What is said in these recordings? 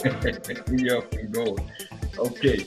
We up and going. Okay.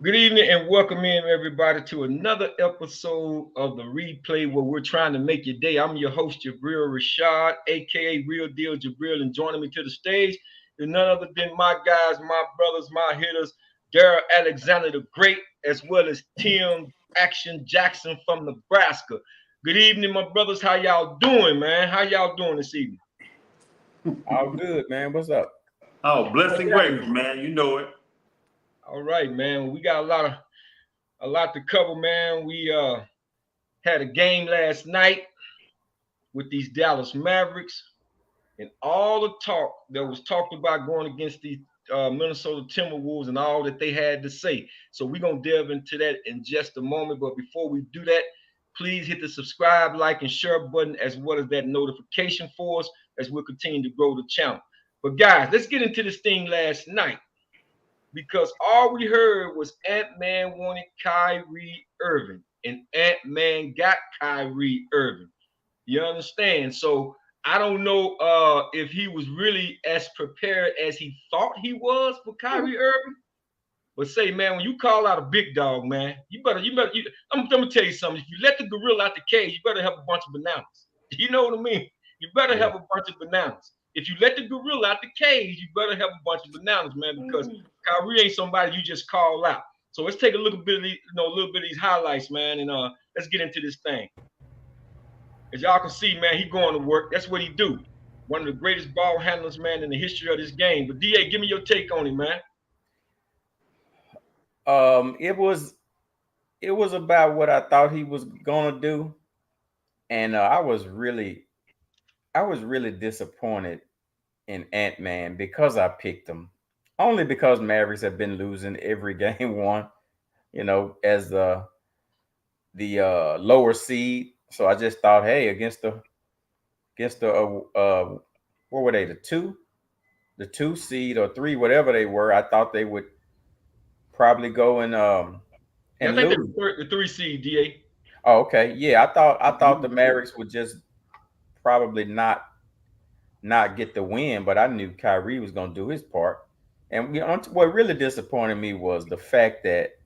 Good evening and welcome in everybody to another episode of the replay where we're trying to make your day. I'm your host, Jabril Rashad, aka Real Deal Jabril, and joining me to the stage is none other than my guys, my brothers, my hitters, Daryl Alexander the Great, as well as Tim Action Jackson from Nebraska. Good evening, my brothers. How y'all doing, man? How y'all doing this evening? All good, man. What's up? Oh, blessed and grateful, man. You know it. All right, man. We got a lot to cover, man. We had a game last night with these Dallas Mavericks, and all the talk that was talked about going against the Minnesota Timberwolves and all that they had to say. So we're going to delve into that in just a moment. But before we do that, please hit the subscribe, like, and share button, as well as that notification for us as we'll continue to grow the channel. But guys, let's get into this thing last night, because all we heard was Ant-Man wanted Kyrie Irving, and Ant-Man got Kyrie Irving. You understand? So I don't know if he was really as prepared as he thought he was for Kyrie Irving. But say, man, when you call out a big dog, man, I'm gonna tell you something. If you let the gorilla out the cage, you better have a bunch of bananas. You know what I mean? You better have a bunch of bananas. If you let the gorilla out the cage, you better have a bunch of bananas, man, because Kyrie ain't somebody you just call out. So let's take a little bit of these, a little bit of these highlights, man, and let's get into this thing. As y'all can see, man, he going to work. That's what he do. One of the greatest ball handlers, man, in the history of this game. But DA, give me your take on him, man. It was about what I thought he was gonna do, and I was really disappointed in Ant-Man because I picked him only because Mavericks have been losing every game one, as the lower seed. So I just thought, hey, against the what were they, the two seed or three, whatever they were, I thought they would probably go and Yeah, I think lose. the three seed, DA. Oh, okay. Yeah, I thought the Mavericks would just probably not get the win, but I knew Kyrie was going to do his part. And what really disappointed me was the fact that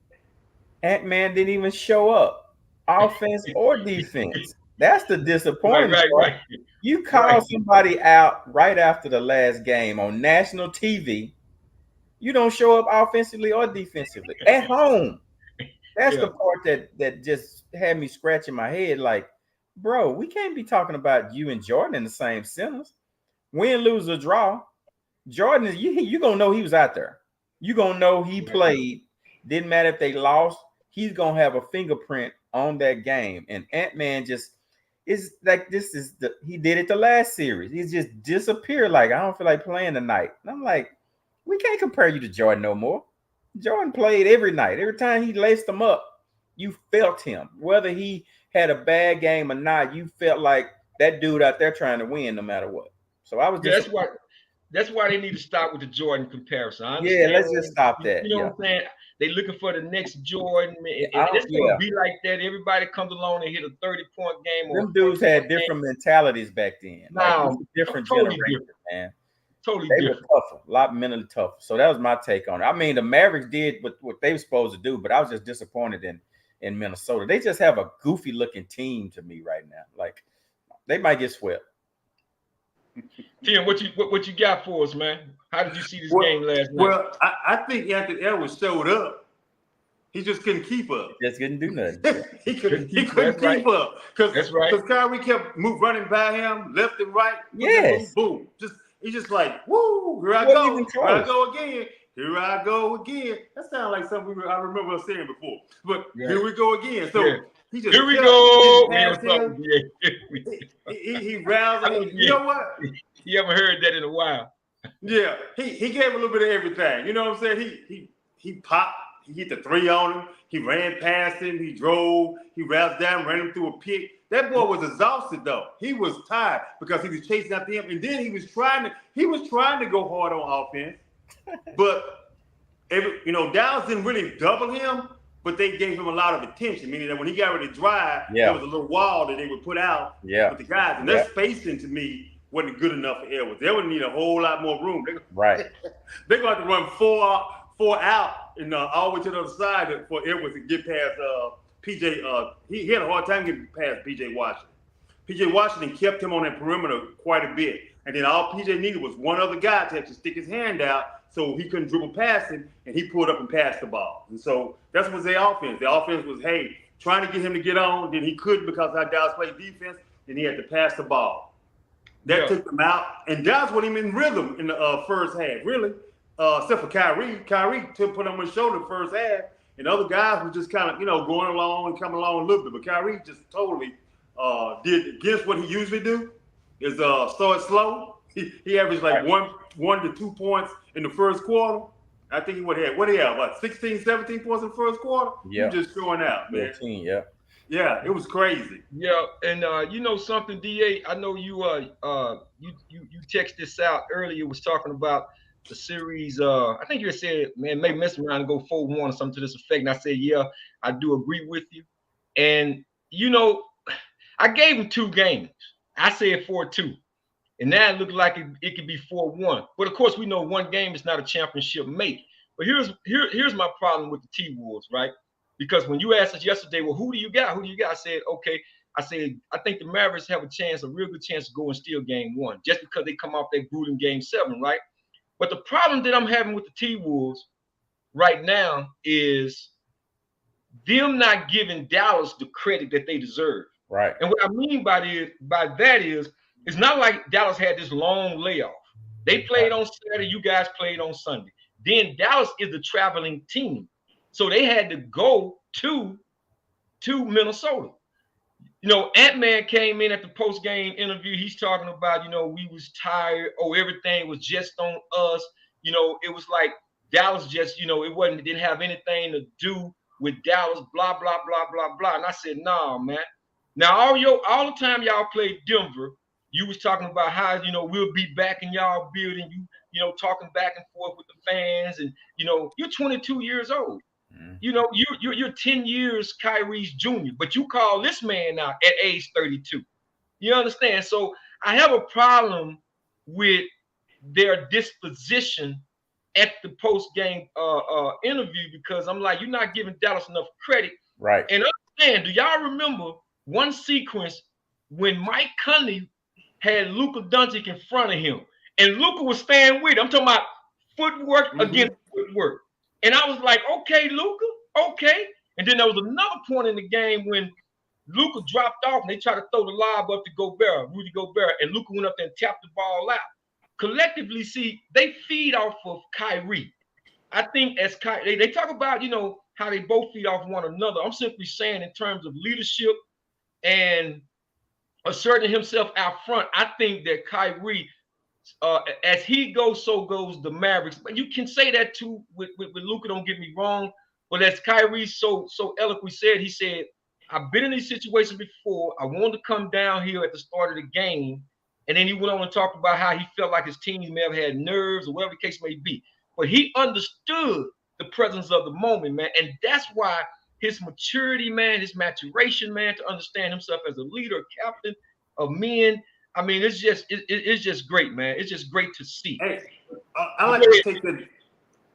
Ant-Man didn't even show up, offense or defense. That's the disappointing part. Right. You call somebody out right after the last game on national TV. You don't show up offensively or defensively at home. That's the part that just had me scratching my head. Like, bro, we can't be talking about you and Jordan in the same sentence. Win, lose, or draw. Jordan is you gonna know he was out there. You gonna know he played. Didn't matter if they lost. He's gonna have a fingerprint on that game. And Ant-Man just is like, he did it the last series. He just disappeared. Like, I don't feel like playing tonight. And I'm like, we can't compare you to Jordan no more. Jordan played every night. Every time he laced them up, you felt him. Whether he had a bad game or not, you felt like that dude out there trying to win no matter what. So I was just that's why they need to stop with the Jordan comparison. I understand. Yeah, let's just stop that. You know what I'm saying? They looking for the next Jordan, and it's gonna be like that. Everybody comes along and hit a 30-point game. Them dudes had different mentalities back then. Now, different totally generation, different. man. Totally they different. were tougher, a lot mentally tougher. So that was my take on it. I mean, the Mavericks did what they were supposed to do, but I was just disappointed in Minnesota. They just have a goofy looking team to me right now. Like, they might get swept. Tim, what you got for us, man? How did you see this game last night? Well, I think Anthony Edwards showed up. He just couldn't keep up. Just couldn't do nothing. he couldn't keep up because Kyrie kept running by him left and right. Yes. Boom. He's just like, woo, here I go. Here I go again. Here I go again. That sounds like something I remember us saying before. But here we go again. So he just here we go. He roused. You know what? You haven't heard that in a while. Yeah, he gave a little bit of everything. You know what I'm saying? He popped. He hit the three on him. He ran past him. He drove. He roused down, ran him through a pick. That boy was exhausted though. He was tired because he was chasing after him, and then he was trying to go hard on offense, but Dallas didn't really double him, but they gave him a lot of attention, meaning that when he got ready to drive, there was a little wall that they would put out with the guys. And their spacing, to me, wasn't good enough for Edwards. They would need a whole lot more room. They're going to run four out and all the way to the other side for Edwards to get past PJ. He had a hard time getting past PJ Washington. PJ Washington kept him on that perimeter quite a bit. And then all PJ needed was one other guy to actually stick his hand out so he couldn't dribble past him, and he pulled up and passed the ball. And so that was their offense. The offense was, trying to get him to get on, then he couldn't because how Dallas played defense, then he had to pass the ball. That took them out. And Dallas wasn't even in rhythm in the first half, really, except for Kyrie. Kyrie put him on his shoulder the first half, and other guys were just kind of, going along and coming along a little bit. But Kyrie just totally did against what he usually do, is start slow. He averaged like 1 to 2 points in the first quarter. I think he had about 16, 17 points in the first quarter. Yeah, just showing out, man. 15, yeah, it was crazy. Yeah, and you know something, DA. I know you you texted this out earlier. Was talking about the series. I think you had said, man, maybe mess around and go 4-1 or something to this effect. And I said, yeah, I do agree with you. And I gave him 2 games. I said 4-2. And now it looked like it could be 4-1. But of course, we know one game is not a championship mate. But here's my problem with the T-Wolves, right? Because when you asked us yesterday, well, who do you got? Who do you got? I said, okay. I said, I think the Mavericks have a real good chance to go and steal game 1, just because they come off that grueling game 7, right? But the problem that I'm having with the T-Wolves right now is them not giving Dallas the credit that they deserve. Right. And what I mean by that is, it's not like Dallas had this long layoff. They played on Saturday. You guys played on Sunday. Then Dallas is the traveling team. So they had to go to Minnesota. Ant-Man came in at the post-game interview. He's talking about, we was tired. Oh, everything was just on us. It was like Dallas just, it didn't have anything to do with Dallas, blah, blah, blah, blah, blah. And I said, nah, man. Now, all the time y'all played Denver, you was talking about how, we'll be back in y'all building, talking back and forth with the fans. And, you're 22 years old. Mm-hmm. You're 10 years Kyrie's junior, but you call this man out at age 32. You understand? So I have a problem with their disposition at the post-game interview, because I'm like, you're not giving Dallas enough credit. Right. And understand, do y'all remember one sequence when Mike Conley had Luka Doncic in front of him, and Luka was staying with him? I'm talking about footwork against footwork. And I was like, okay, Luka, okay. And then there was another point in the game when Luka dropped off and they tried to throw the lob up to Rudy Gobert, and Luka went up there and tapped the ball out. Collectively, see, they feed off of Kyrie. I think as Kyrie, they talk about, how they both feed off one another. I'm simply saying in terms of leadership and asserting himself out front, I think that Kyrie, as he goes, so goes the Mavericks. But you can say that too with Luka, don't get me wrong. But as Kyrie so eloquently said, he said, I've been in these situations before. I wanted to come down here at the start of the game. And then he went on and talked about how he felt like his team may have had nerves or whatever the case may be. But he understood the presence of the moment, man. And that's why his maturity, man, his maturation, man, to understand himself as a leader, captain of men. I mean, it's just great, man. It's just great to see. Hey, I like to take that.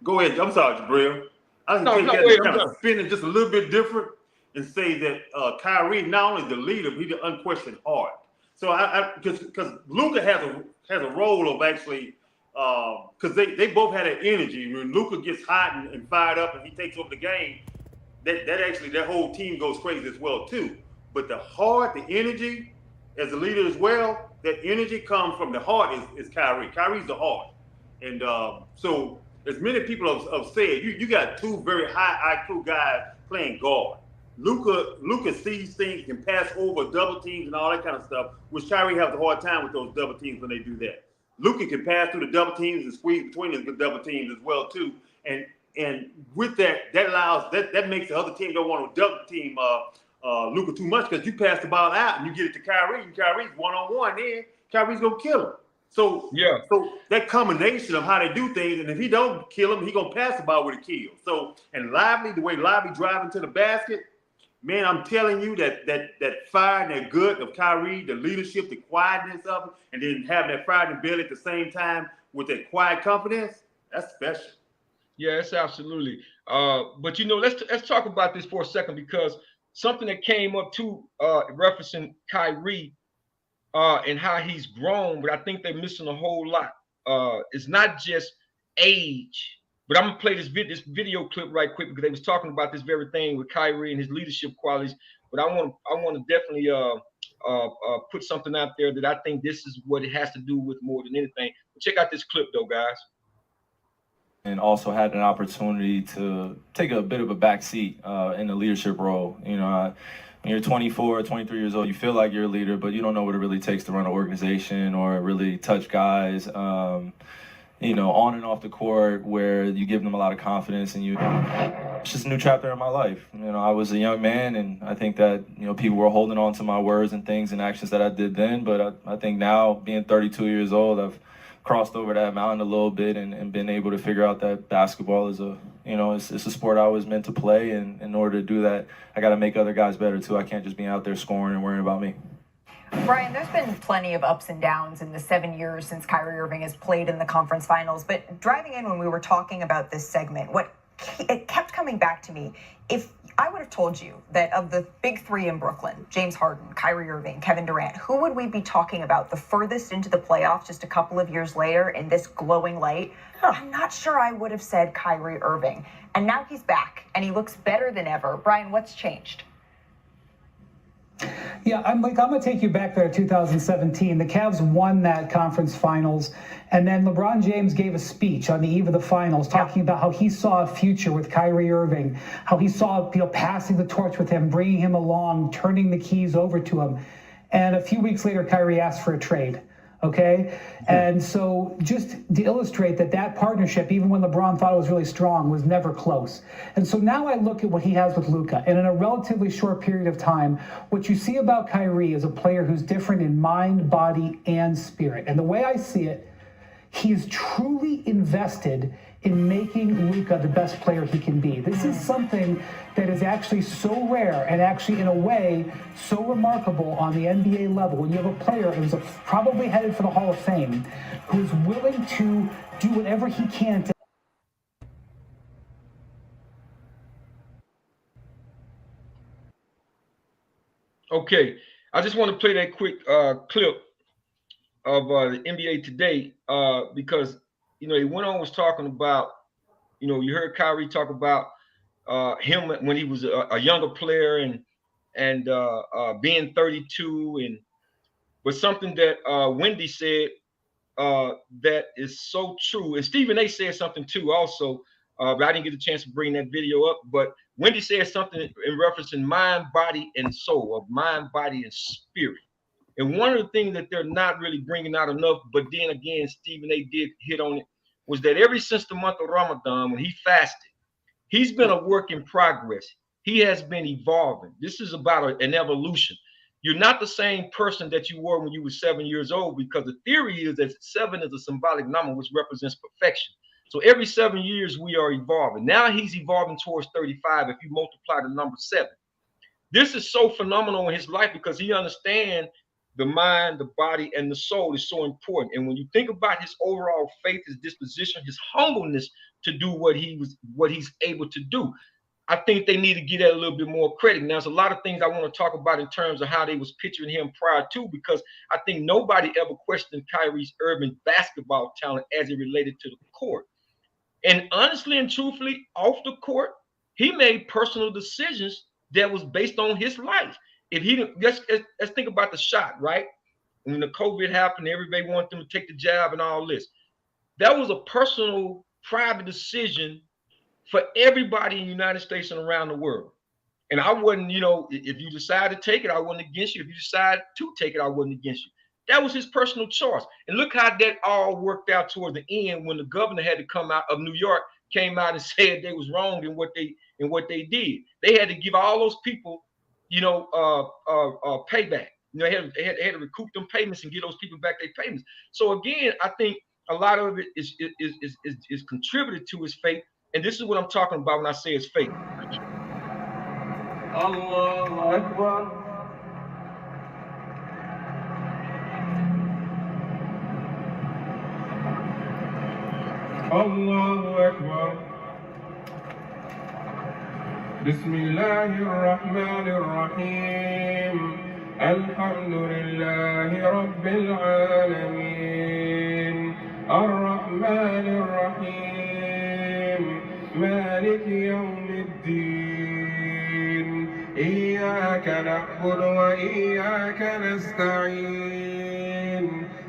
Go ahead. I'm sorry, Jabril. I can take that and kind of spin it just a little bit different and say that Kyrie, not only the leader, but he's the unquestioned heart. So because Luka has a role of actually, because they both had that energy. When Luka gets hot and fired up and he takes over the game, that whole team goes crazy as well too. But the heart, the energy, as a leader as well, that energy comes from the heart is Kyrie. Kyrie's the heart. And so as many people have said, you got 2 very high IQ guys playing guard. Luka sees things, can pass over double teams and all that kind of stuff, which Kyrie has a hard time with those double teams when they do that. Luka can pass through the double teams and squeeze between the double teams as well too. And with that allows that makes the other team don't want to double team Luka too much, because you pass the ball out and you get it to Kyrie, and Kyrie's one-on-one, then Kyrie's gonna kill him. So Yeah. so that combination of how they do things, and if he don't kill him, he gonna pass the ball with a kill. So and Lively, the way Lively driving to the basket, man, I'm telling you that fire and that good of Kyrie, the leadership, the quietness of him, and then having that fire and belly at the same time with that quiet confidence, that's special. Yeah, it's absolutely. But let's talk about this for a second because something that came up too, referencing Kyrie and how he's grown, but I think they're missing a whole lot. It's not just age, but I'm gonna play this video clip right quick because they was talking about this very thing with Kyrie and his leadership qualities. But I want to definitely put something out there that I think this is what it has to do with more than anything. But check out this clip though, guys. And also had an opportunity to take a bit of a back seat in the leadership role. When you're 24, 23 years old, you feel like you're a leader, but you don't know what it really takes to run an organization or really touch guys, on and off the court where you give them a lot of confidence and it's just a new chapter in my life. I was a young man and I think that, people were holding on to my words and things and actions that I did then. But I think now being 32 years old, I've crossed over that mountain a little bit and been able to figure out that basketball is it's a sport I was meant to play, and in order to do that, I got to make other guys better too. I can't just be out there scoring and worrying about me. Brian, there's been plenty of ups and downs in the 7 years since Kyrie Irving has played in the conference finals, but driving in when we were talking about this segment, it kept coming back to me. If I would have told you that of the big three in Brooklyn, James Harden, Kyrie Irving, Kevin Durant, who would we be talking about the furthest into the playoffs just a couple of years later in this glowing light? I'm not sure I would have said Kyrie Irving. And now he's back and he looks better than ever. Brian, what's changed? Yeah, I'm going to take you back there to 2017. The Cavs won that conference finals, and then LeBron James gave a speech on the eve of the finals talking about how he saw a future with Kyrie Irving, how he saw passing the torch with him, bringing him along, turning the keys over to him. And a few weeks later, Kyrie asked for a trade. Okay. And so just to illustrate that partnership, even when LeBron thought it was really strong, was never close. And so now I look at what he has with Luka, and in a relatively short period of time, what you see about Kyrie is a player who's different in mind, body, and spirit. And the way I see it, he is truly invested in making Luka the best player he can be. This is something that is actually so rare and actually in a way so remarkable on the NBA level when you have a player who's probably headed for the Hall of Fame who's willing to do whatever he can to Okay, I just want to play that quick clip of the NBA today because he went on was talking about you heard Kyrie talk about him when he was a younger player and being 32 but something that Wendy said that is so true, and Stephen A said something too also, but I didn't get a chance to bring that video up. But Wendy said something in reference in mind, body, and soul, of mind, body, and spirit. And one of the things that they're not really bringing out enough, but then again, Stephen A did hit on it, was that ever since the month of Ramadan, when he fasted, he's been a work in progress. He has been evolving. This is about an evolution. You're not the same person that you were when you were 7 years old, because the theory is that 7 is a symbolic number which represents perfection. So every 7 years we are evolving. Now he's evolving towards 35 if you multiply the number 7. This is so phenomenal in his life because he understands the mind, the body, and the soul is so important. And when you think about his overall faith, his disposition, his humbleness to do what he's able to do, I think they need to give that a little bit more credit. Now, there's a lot of things I want to talk about in terms of how they was picturing him prior to, because I think nobody ever questioned Kyrie Irving's basketball talent as it related to the court. And honestly and truthfully, off the court, he made personal decisions that was based on his life. If he didn't, let's think about the shot, right? When the COVID happened, everybody wanted them to take the jab and all this. That was a personal, private decision for everybody in the United States and around the world. And I wouldn't, if you decide to take it, I wasn't against you. If you decide to take it, I wasn't against you. That was his personal choice. And look how that all worked out toward the end when the governor had to come out of New York, came out and said they was wrong in what they did. They had to give all those people, payback. You know, they had to recoup them payments and get those people back their payments. So again, I think a lot of it is contributed to his fate. And this is what I'm talking about when I say it's fate. Allahu Akbar. Allahu Akbar. بسم الله الرحمن الرحيم الحمد لله رب العالمين الرحمن الرحيم مالك يوم الدين إياك نعبد وإياك نستعين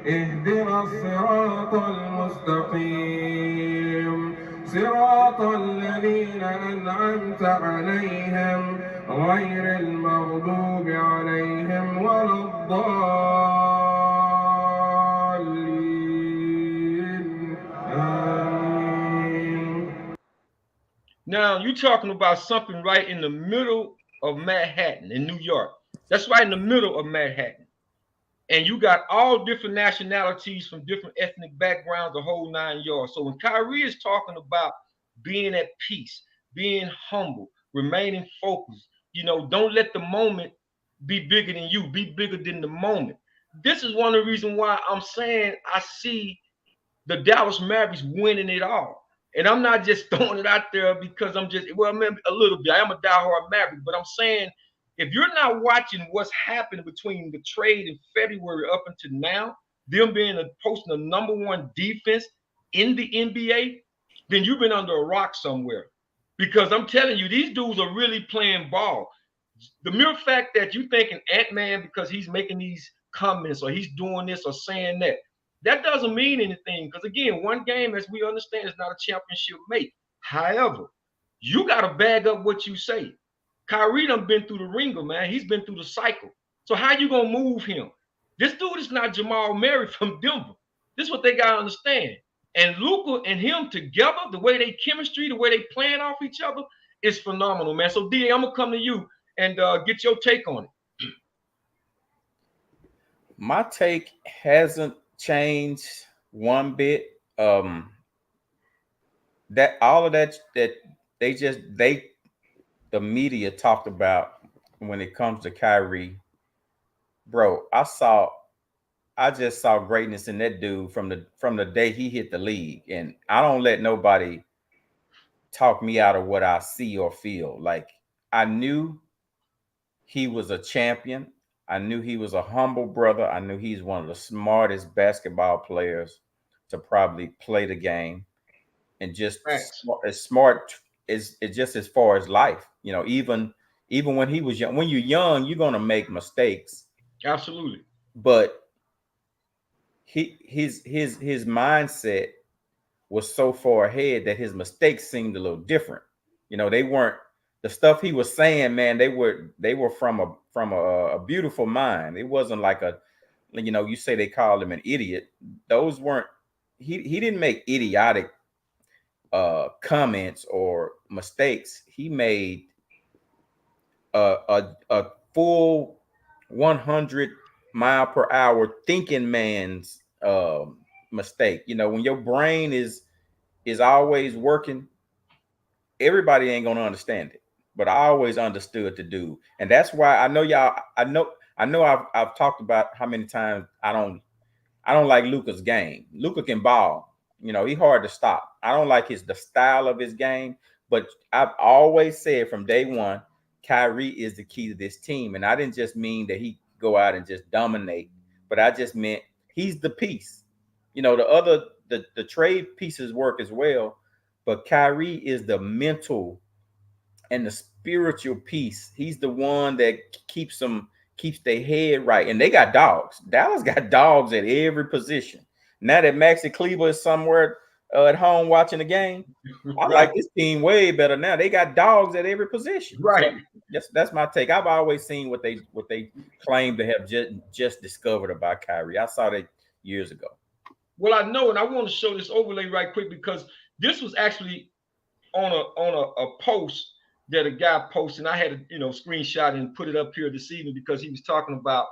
اهدنا الصراط المستقيم صراط الذين أنعمت عليهم غير المغضوب عليهم ولا الضالين آمين. Now you're talking about something right in the middle of Manhattan in New York. That's right in the middle of Manhattan. And you got all different nationalities from different ethnic backgrounds, the whole 9 yards. So when Kyrie is talking about being at peace, being humble, remaining focused, you know, don't let the moment be bigger than you, be bigger than the moment. This is one of the reasons why I'm saying I see the Dallas Mavericks winning it all. And I'm not just throwing it out there because I'm just, well, maybe a little bit. I am a diehard Maverick, but I'm saying if you're not watching what's happened between the trade in February up until now, them being posting the #1 defense in the NBA, then you've been under a rock somewhere. Because I'm telling you, these dudes are really playing ball. The mere fact that you thinking Ant-Man because he's making these comments or he's doing this or saying that, that doesn't mean anything. Because again, one game, as we understand, is not a championship mate. However, you got to bag up what you say. Kyrie done been through the ringer, man. He's been through the cycle. So how you gonna move him? This dude is not Jamal Murray from Denver. This is what they gotta understand. And Luka and him together, the way they chemistry, the way they playing off each other, is phenomenal, man. So D, I'm gonna come to you and get your take on it. My take hasn't changed one bit. That all of that the media talked about when it comes to Kyrie, bro. I just saw greatness in that dude from the day he hit the league, and I don't let nobody talk me out of what I see or feel. Like, I knew he was a champion. I knew he was a humble brother. I knew he's one of the smartest basketball players to probably play the game, and just as smart as just as far as life. You know, even when he was young. When you're young, you're gonna make mistakes. Absolutely. But his mindset was so far ahead that his mistakes seemed a little different. You know, they weren't the stuff he was saying, man. They were from a beautiful mind. It wasn't like a, you know, you say they called him an idiot. Those weren't, he didn't make idiotic comments or mistakes. He made a full 100-mile-per-hour thinking man's mistake. You know, when your brain is always working, everybody ain't gonna understand it. But I always understood the dude, and that's why I know y'all. I know I've talked about how many times I don't like Luka's game. Luka can ball. You know, he's hard to stop. I don't like the style of his game, but I've always said from day one, Kyrie is the key to this team. And I didn't just mean that he go out and just dominate, but I just meant he's the piece. You know, the trade pieces work as well, but Kyrie is the mental and the spiritual piece. He's the one that keeps their head right. And they got dogs. Dallas got dogs at every position. Now that Maxi Kleber is somewhere at home watching the game, I like this team way better now. They got dogs at every position. Right. So that's my take. I've always seen what they claim to have just discovered about Kyrie. I saw that years ago. Well, I know, and I want to show this overlay right quick because this was actually on a post that a guy posted. And I had to, screenshot and put it up here this evening because he was talking about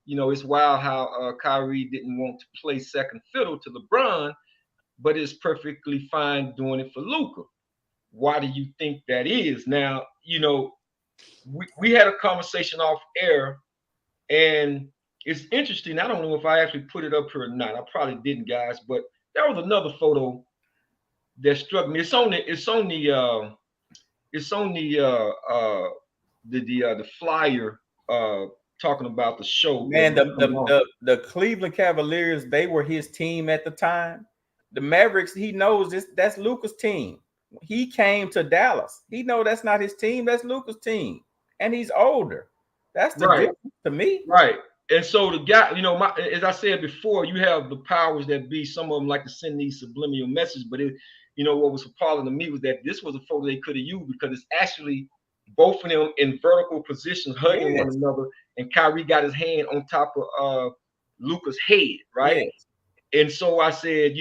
it's wild how Kyrie didn't want to play second fiddle to LeBron, but is perfectly fine doing it for Luka. Why do you think that is? Now, we had a conversation off air, and it's interesting. I don't know if I actually put it up here or not. I probably didn't, guys, but there was another photo that struck me. It's on the flyer talking about the show. Man, the Cleveland Cavaliers, they were his team at the time. The Mavericks, he knows this. That's Luka's team. He came to Dallas. He know that's not his team. That's Luka's team, and he's older. That's the difference to me. Right. And so the guy, as I said before, you have the powers that be. Some of them like to send these subliminal messages, but what was appalling to me was that this was a photo they could have used, because it's actually both of them in vertical positions, hugging one another, and Kyrie got his hand on top of Luka's head, right? Yes. And so I said,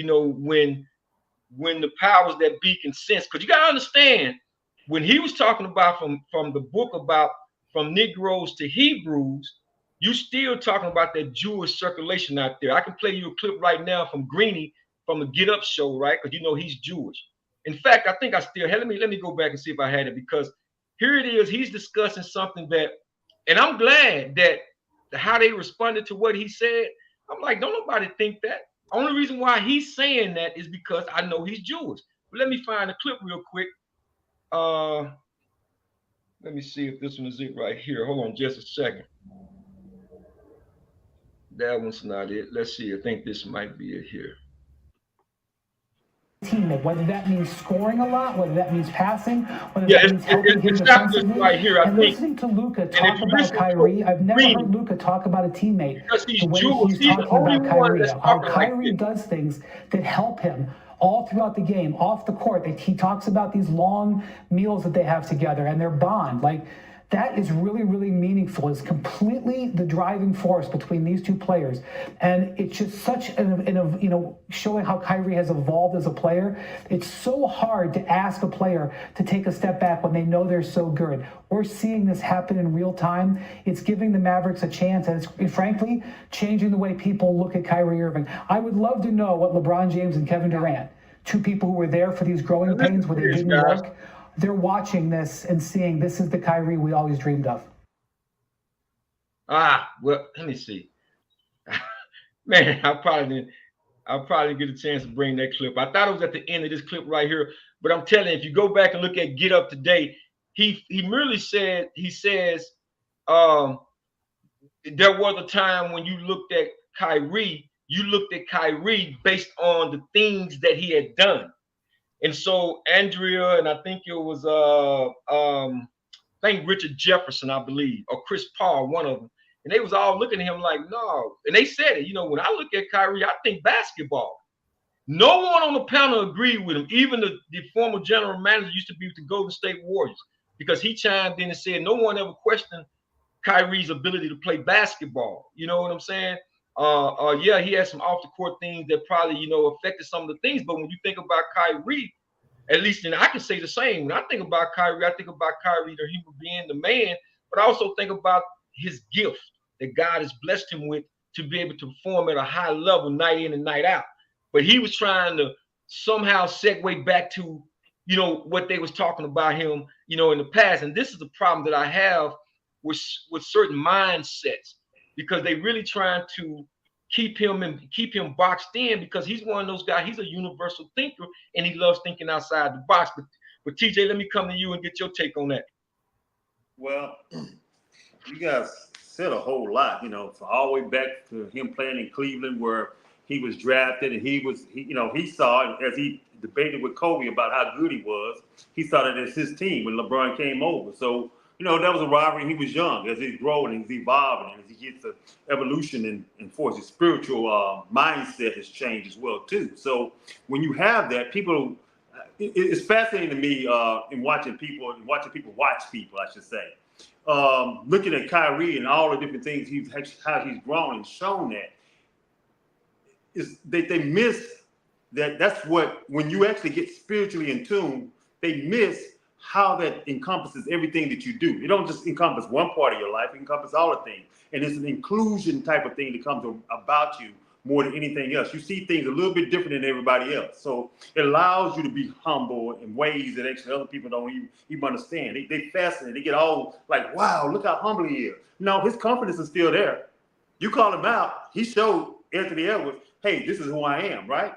when the powers that be can sense, because you gotta understand, when he was talking about from the book about from Negroes to Hebrews, you still talking about that Jewish circulation out there. I can play you a clip right now from Greeny from the Get Up show, right? Because he's Jewish. In fact, I think I still had. Let me go back and see if I had it, because here it is. He's discussing something that, and I'm glad that how they responded to what he said. I'm like, don't nobody think that. Only reason why he's saying that is because I know he's Jewish. But let me find a clip real quick. Let me see if this one is it right here. Hold on just a second. That one's not it. Let's see. I think this might be it here. Teammate, whether that means scoring a lot, whether that means passing, whether that means helping him defensively. Right here, and listening to Luka talk about Kyrie, I've never heard Luka talk about a teammate the way he's talking about Kyrie. How Kyrie does things that help him all throughout the game, off the court. He talks about these long meals that they have together and their bond. Like, that is really, really meaningful. It's completely the driving force between these two players. And it's just such showing how Kyrie has evolved as a player. It's so hard to ask a player to take a step back when they know they're so good. We're seeing this happen in real time. It's giving the Mavericks a chance, and it's frankly changing the way people look at Kyrie Irving. I would love to know what LeBron James and Kevin Durant, two people who were there for these growing pains where they didn't work, they're watching this and seeing this is the Kyrie we always dreamed of. Well, let me see. Man, I'll probably get a chance to bring that clip. I thought it was at the end of this clip right here, but I'm telling you, if you go back and look at Get Up Today, he merely says there was a time when you looked at Kyrie based on the things that he had done. And so Andrea, and I think it was Richard Jefferson, I believe, or Chris Paul, one of them, and they was all looking at him like, no. And they said it, when I look at Kyrie, I think basketball. No one on the panel agreed with him. Even the former general manager used to be with the Golden State Warriors, because he chimed in and said no one ever questioned Kyrie's ability to play basketball. You know what I'm saying? Yeah, he had some off the court things that probably, affected some of the things. But when you think about Kyrie, at least, and I can say the same. When I think about Kyrie, the human being, the man, but I also think about his gift that God has blessed him with to be able to perform at a high level night in and night out. But he was trying to somehow segue back to, what they was talking about him, in the past. And this is the problem that I have with certain mindsets, because they really trying to keep him boxed in, because he's one of those guys. He's a universal thinker, and he loves thinking outside the box. But TJ, let me come to you and get your take on that. Well, you guys said a whole lot, from all the way back to him playing in Cleveland, where he was drafted, and he saw it as he debated with Kobe about how good he was. He saw it as his team when LeBron came over. So, that was a rivalry. He was young. As he's growing and he's evolving, and as he gets the evolution and for his spiritual mindset has changed as well too. So when you have that, people, it's fascinating to me in watching people watch people, I should say. Looking at Kyrie and all the different things how he's grown and shown that is they miss that. That's what, when you actually get spiritually in tune, they miss how that encompasses everything that you do. It don't just encompass one part of your life; it encompasses all the things, and it's an inclusion type of thing that comes about you more than anything else. You see things a little bit different than everybody else, so it allows you to be humble in ways that actually other people don't even understand. They fascinate. They get all like, "Wow, look how humble he is." No, his confidence is still there. You call him out, he showed Anthony Edwards, "Hey, this is who I am," right?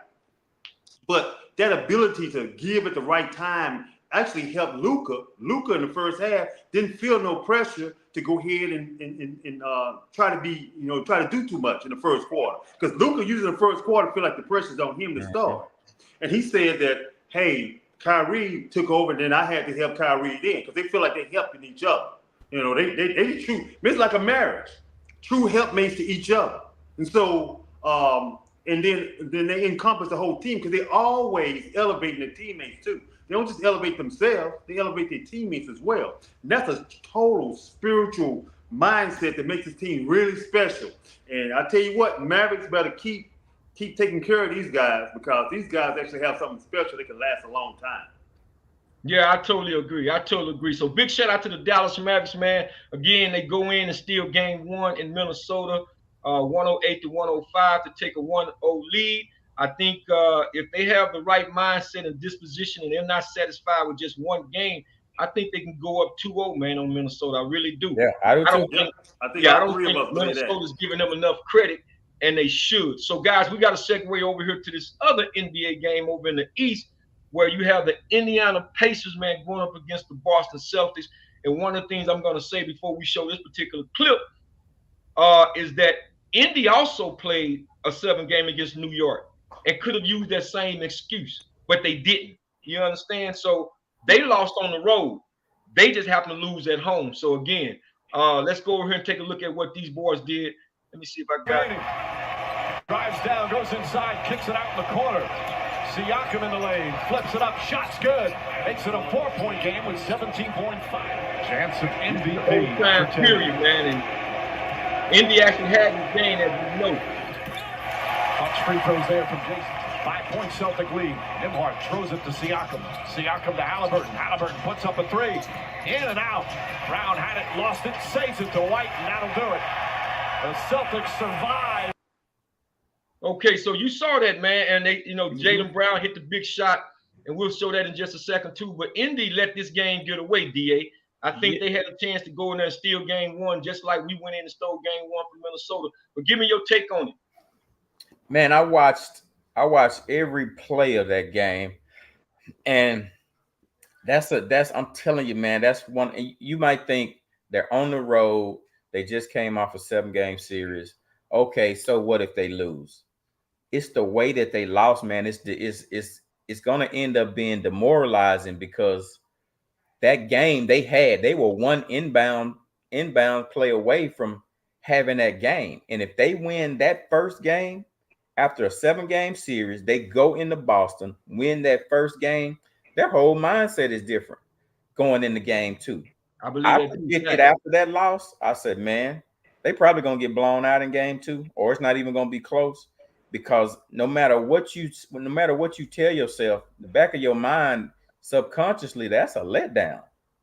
But that ability to give at the right time actually helped Luka. Luka in the first half didn't feel no pressure to go ahead and try to do too much in the first quarter. Because Luka usually in the first quarter feel like the pressure's on him to start. And he said that, hey, Kyrie took over, and then I had to help Kyrie then, because they feel like they're helping each other. You know, they true. It's like a marriage, true helpmates to each other. And so, and then they encompass the whole team, because they're always elevating their teammates too. They don't just elevate themselves, they elevate their teammates as well. And that's a total spiritual mindset that makes this team really special. And I tell you what, Mavericks better keep taking care of these guys, because these guys actually have something special that can last a long time. Yeah, I totally agree. So big shout out to the Dallas Mavericks, man. Again, they go in and steal game one in Minnesota, 108-105 to take a 1-0 lead. I think if they have the right mindset and disposition, and they're not satisfied with just one game, I think they can go up 2-0, man, on Minnesota. I really do. Yeah, I do too. I don't think Minnesota's giving them enough credit, and they should. So, guys, we got to segue over here to this other NBA game over in the East, where you have the Indiana Pacers, man, going up against the Boston Celtics. And one of the things I'm going to say before we show this particular clip is that Indy also played a 7-game against New York and could have used that same excuse, but they didn't. You understand? So they lost on the road. They just happened to lose at home. So, again, let's go over here and take a look at what these boys did. Let me see if I got it. Drives down, goes inside, kicks it out in the corner. Siakam in the lane, flips it up, shot's good. Makes it a 4-point game with 17.5. Chance of MVP. Time period, man. And Indy actually had this game, as we know. Hawks free throws there from Jason. 5-point Celtic lead. Nimhart throws it to Siakam. Siakam to Halliburton. Halliburton puts up a three. In and out. Brown had it, lost it, saves it to White, and that'll do it. The Celtics survive. Okay, so you saw that, man, and they, Jaylen Brown hit the big shot, and we'll show that in just a second too. But Indy let this game get away, DA. I think they had a chance to go in there and steal game one, just like we went in and stole game one from Minnesota. But give me your take on it. Man, I watched every play of that game, and I'm telling you, man, that's one. You might think they're on the road. They just came off a 7-game series. Okay, so what if they lose? It's the way that they lost, man. It's going to end up being demoralizing, because that game they were one inbound play away from having that game. And if they win that first game after a 7-game series, they go into Boston, win that first game, their whole mindset is different going into game two. I predicted after that loss, I said, man, they probably going to get blown out in game two, or it's not even going to be close, because no matter what you tell yourself, the back of your mind subconsciously, that's a letdown,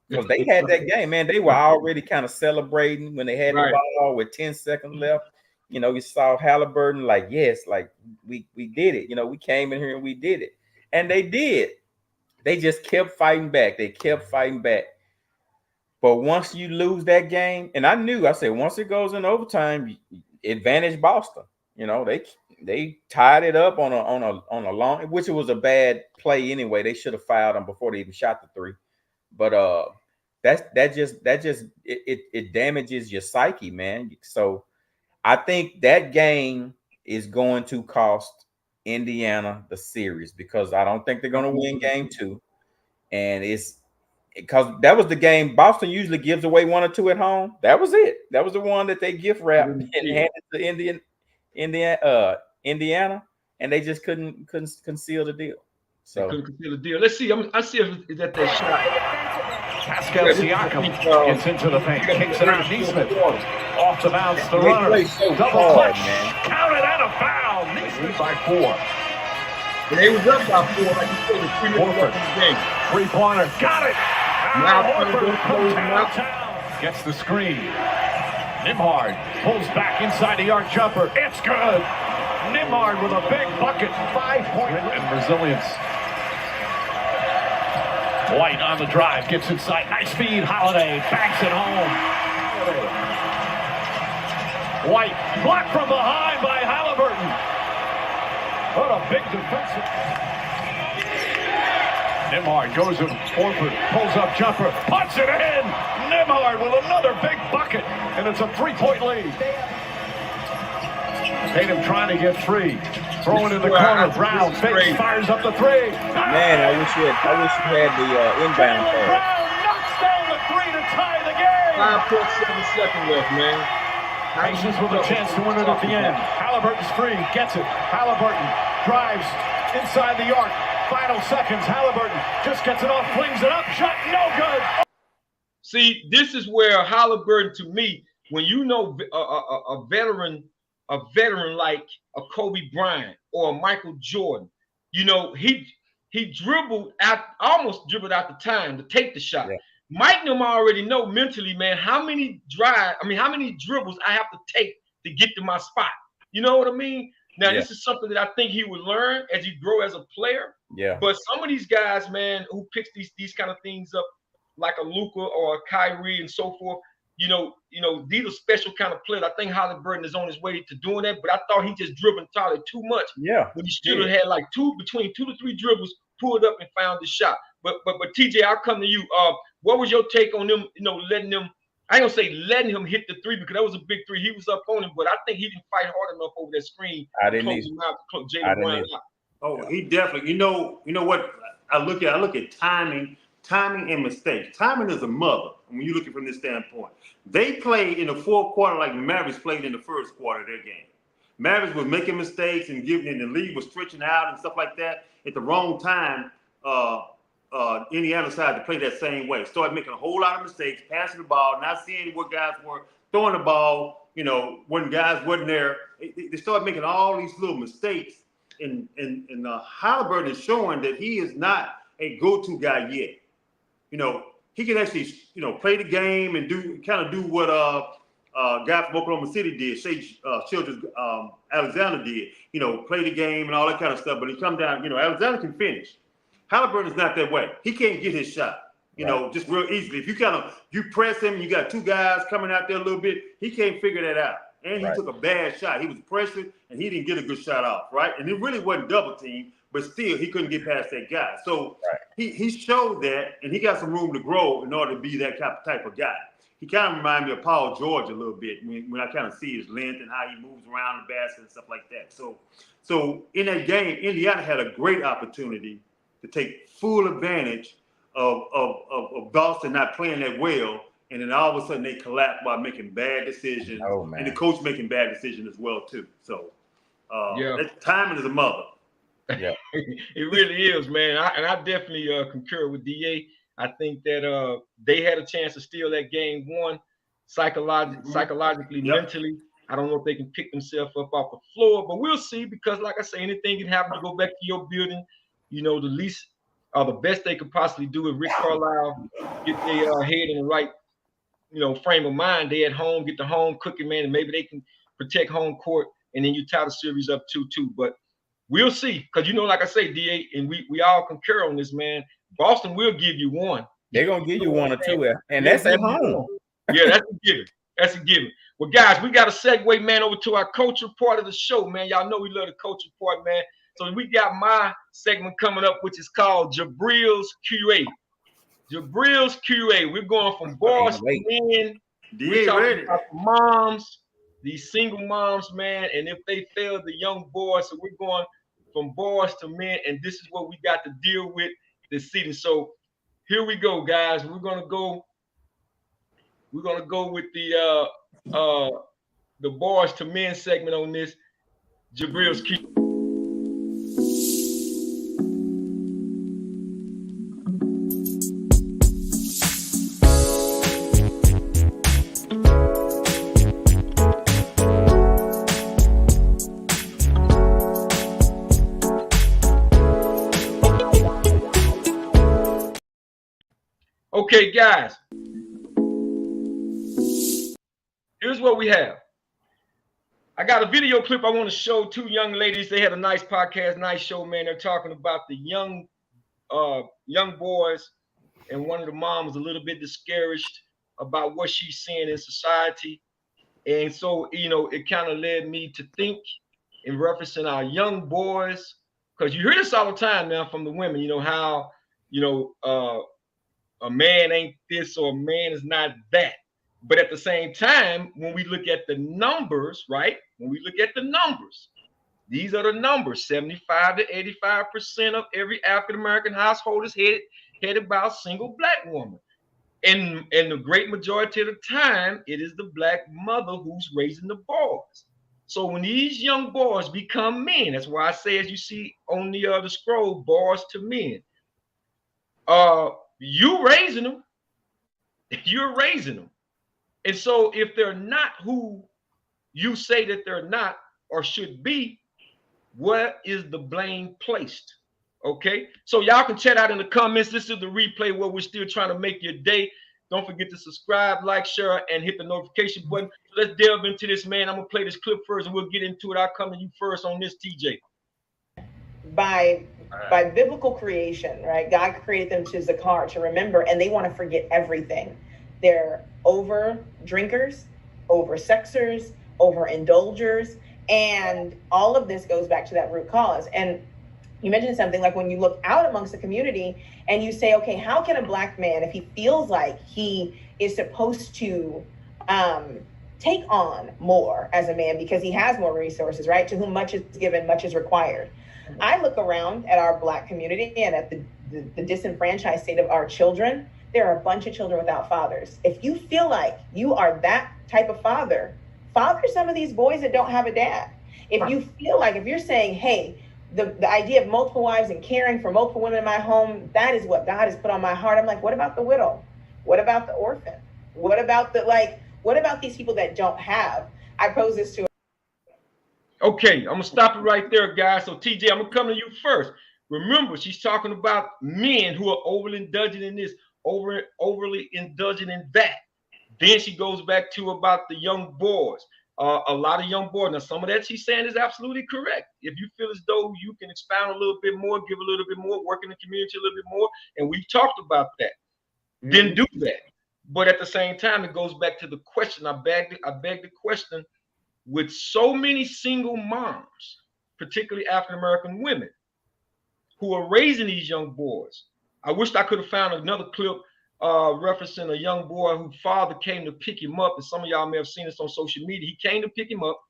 because they had that game, man. They were already kind of celebrating when they had the ball with 10 seconds left. You saw Halliburton like, yes, like we did it. We came in here and we did it, and they did. They just kept fighting back. But once you lose that game, and I said, once it goes in overtime, advantage Boston. They tied it up on a long, which it was a bad play anyway. They should have fouled them before they even shot the three. But that just damages your psyche, man. So I think that game is going to cost Indiana the series, because I don't think they're going to win game two, and it's because that was the game Boston usually gives away 1 or 2 at home. That was it. That was the one that they gift wrapped and handed to Indiana, and they just couldn't conceal the deal. So they couldn't conceal the deal. Let's see. I see if it's at that shot. Pascal Siakam gets into the paint, kicks it out. Neesmith off the bounce. The runner double clutch, counted out of foul. Neesmith by 4. And they was up by 4, like you said, 3 minutes left in the game. 3-pointer, got it. Now Horford from closing out. downtown gets the screen. Nembhard pulls back inside the arc jumper. It's good. Nembhard with a big bucket. 5-point and resilience. White on the drive, gets inside. Nice feed. Holiday banks it home. White blocked from behind by Halliburton. What a big defensive. Nembhard goes to Horford, pulls up jumper, puts it in. Nembhard with another big bucket, and it's a 3-point lead. Tatum trying to get free. Throwing in the corner. Brown fakes, fires up the three. Man, I wish you had the inbound pass. Brown knocks down the three to tie the game. 5.7 seconds left, man. Pacers with a chance to win it at the end. Halliburton's free, gets it. Halliburton drives inside the arc. Final seconds. Halliburton just gets it off, flings it up, shot no good. See, this is where Halliburton, to me, when you know a veteran like a Kobe Bryant or a Michael Jordan, you know, he almost dribbled out the time to take the shot. Yeah. Mike and them already know mentally, man, how many dribbles I have to take to get to my spot. You know what I mean? Now, This is something that I think he would learn as he grow as a player. Yeah. But some of these guys, man, who picks these kind of things up, like a Luka or a Kyrie and so forth, you know, these are special kind of players. I think Halliburton is on his way to doing that, but I thought he just dribbled entirely too much. Yeah. When he still had like between 2 to 3 dribbles, pulled up and found the shot. But TJ, I'll come to you. What was your take on them, letting them, I ain't gonna say letting him hit the three because that was a big three. He was up on him, but I think he didn't fight hard enough over that screen. I didn't either. Jaylen Brown out. Oh, he definitely. You know what? I look at timing and mistakes. Timing is a mother when you're looking from this standpoint. They played in the fourth quarter like the Mavericks played in the first quarter of their game. Mavericks was making mistakes and the league was stretching out and stuff like that. At the wrong time, Indiana decided to play that same way. Started making a whole lot of mistakes, passing the ball, not seeing what guys were, throwing the ball, when guys wasn't there. They started making all these little mistakes. And Halliburton is showing that he is not a go-to guy yet. He can actually, play the game and do what guy from Oklahoma City did, Shea Childress Alexander did. Play the game and all that kind of stuff. But he come down, Alexander can finish. Halliburton is not that way. He can't get his shot, just real easily. If you press him, you got two guys coming out there a little bit, he can't figure that out. And he took a bad shot. He was pressured, and he didn't get a good shot off, right? And it really wasn't double team, but still, he couldn't get past that guy. So he showed that, and he got some room to grow in order to be that type of guy. He kind of reminded me of Paul George a little bit when I kind of see his length and how he moves around the basket and stuff like that. So in that game, Indiana had a great opportunity to take full advantage of Boston not playing that well. And then all of a sudden they collapse by making bad decisions. Oh, man. And the coach making bad decisions as well, too. So that timing is a mother. Yeah, it really is, man. I definitely concur with DA. I think that they had a chance to steal that game one psychologically, mentally. I don't know if they can pick themselves up off the floor, but we'll see because, like I say, anything can happen. To go back to your building, the least or the best they could possibly do with Rick Carlisle, get their head in the right frame of mind. They at home, get the home cooking, man, and maybe they can protect home court, and then you tie the series up 2-2. But we'll see, because like I say, DA, and we all concur on this, man. Boston will give you one. They're gonna give you one or two, and that's at home. Yeah, that's a given. That's a given. Well, guys, we got to segue, man, over to our culture part of the show, man. Y'all know we love the culture part, man. So we got my segment coming up, which is called Jabril's QA. Jabril's QA. We're going from boys to men. We're talking about the moms, these single moms, man. And if they fail, the young boys. So we're going from boys to men, and this is what we got to deal with this season. So here we go, guys. We're gonna go with the boys to men segment on this. Jabril's QA. Okay, guys. Here's what we have. I got a video clip I want to show. Two young ladies. They had a nice podcast, nice show, man. They're talking about the young boys, and one of the moms a little bit discouraged about what she's seeing in society. And so, it kind of led me to think in referencing our young boys, because you hear this all the time now from the women, how, a man ain't this or a man is not that. But at the same time, when we look at the numbers, right? When we look at the numbers, these are the numbers. 75 to 85% of every African-American household is headed by a single black woman. And the great majority of the time, it is the black mother who's raising the boys. So when these young boys become men, that's why I say, as you see on the scroll, boys to men, you raising them. You're raising them. And so if they're not who you say that they're not or should be, where is the blame placed? Okay, so y'all can chat out in the comments. This is the replay where we're still trying to make your day. Don't forget to subscribe, like, share, and hit the notification button. So let's delve into this, man. I'm gonna play this clip first, and we'll get into it. I'll come to you first on this, TJ. By biblical creation, right? God created them to zakar, to remember, and they want to forget everything. They're over drinkers, over sexers, over indulgers, and all of this goes back to that root cause. And you mentioned something like when you look out amongst the community and you say, okay, how can a black man, if he feels like he is supposed to take on more as a man because he has more resources, right? To whom much is given, much is required. I look around at our black community and at the disenfranchised state of our children. There are a bunch of children without fathers. If you feel like you are that type of father some of these boys that don't have a dad. If you feel like, if you're saying, hey, the idea of multiple wives and caring for multiple women in my home, that is what God has put on my heart. I'm like, what about the widow? What about the orphan? What about what about these people that don't have? I pose this to. Okay, I'm gonna stop it right there, guys. So TJ, I'm gonna come to you first. Remember, she's talking about men who are overly indulgent in this, overly indulgent in that. Then she goes back to about the young boys. A lot of young boys. Now, some of that she's saying is absolutely correct. If you feel as though you can expound a little bit more, give a little bit more, work in the community a little bit more, and we've talked about that, then do that. But at the same time, it goes back to the question. I beg the question, with so many single moms, particularly African-American women, who are raising these young boys. I wished I could have found another clip referencing a young boy whose father came to pick him up, and some of y'all may have seen this on social media. He came to pick him up,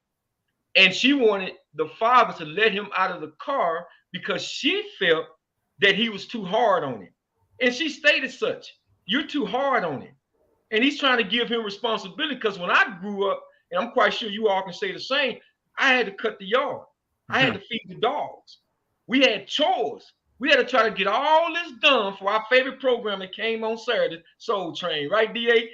and she wanted the father to let him out of the car because she felt that he was too hard on him. And she stated such, you're too hard on him. And he's trying to give him responsibility, because when I grew up, and I'm quite sure you all can say the same, I had to cut the yard. I had to feed the dogs. We had chores. We had to try to get all this done for our favorite program that came on Saturday, Soul Train, right, DA?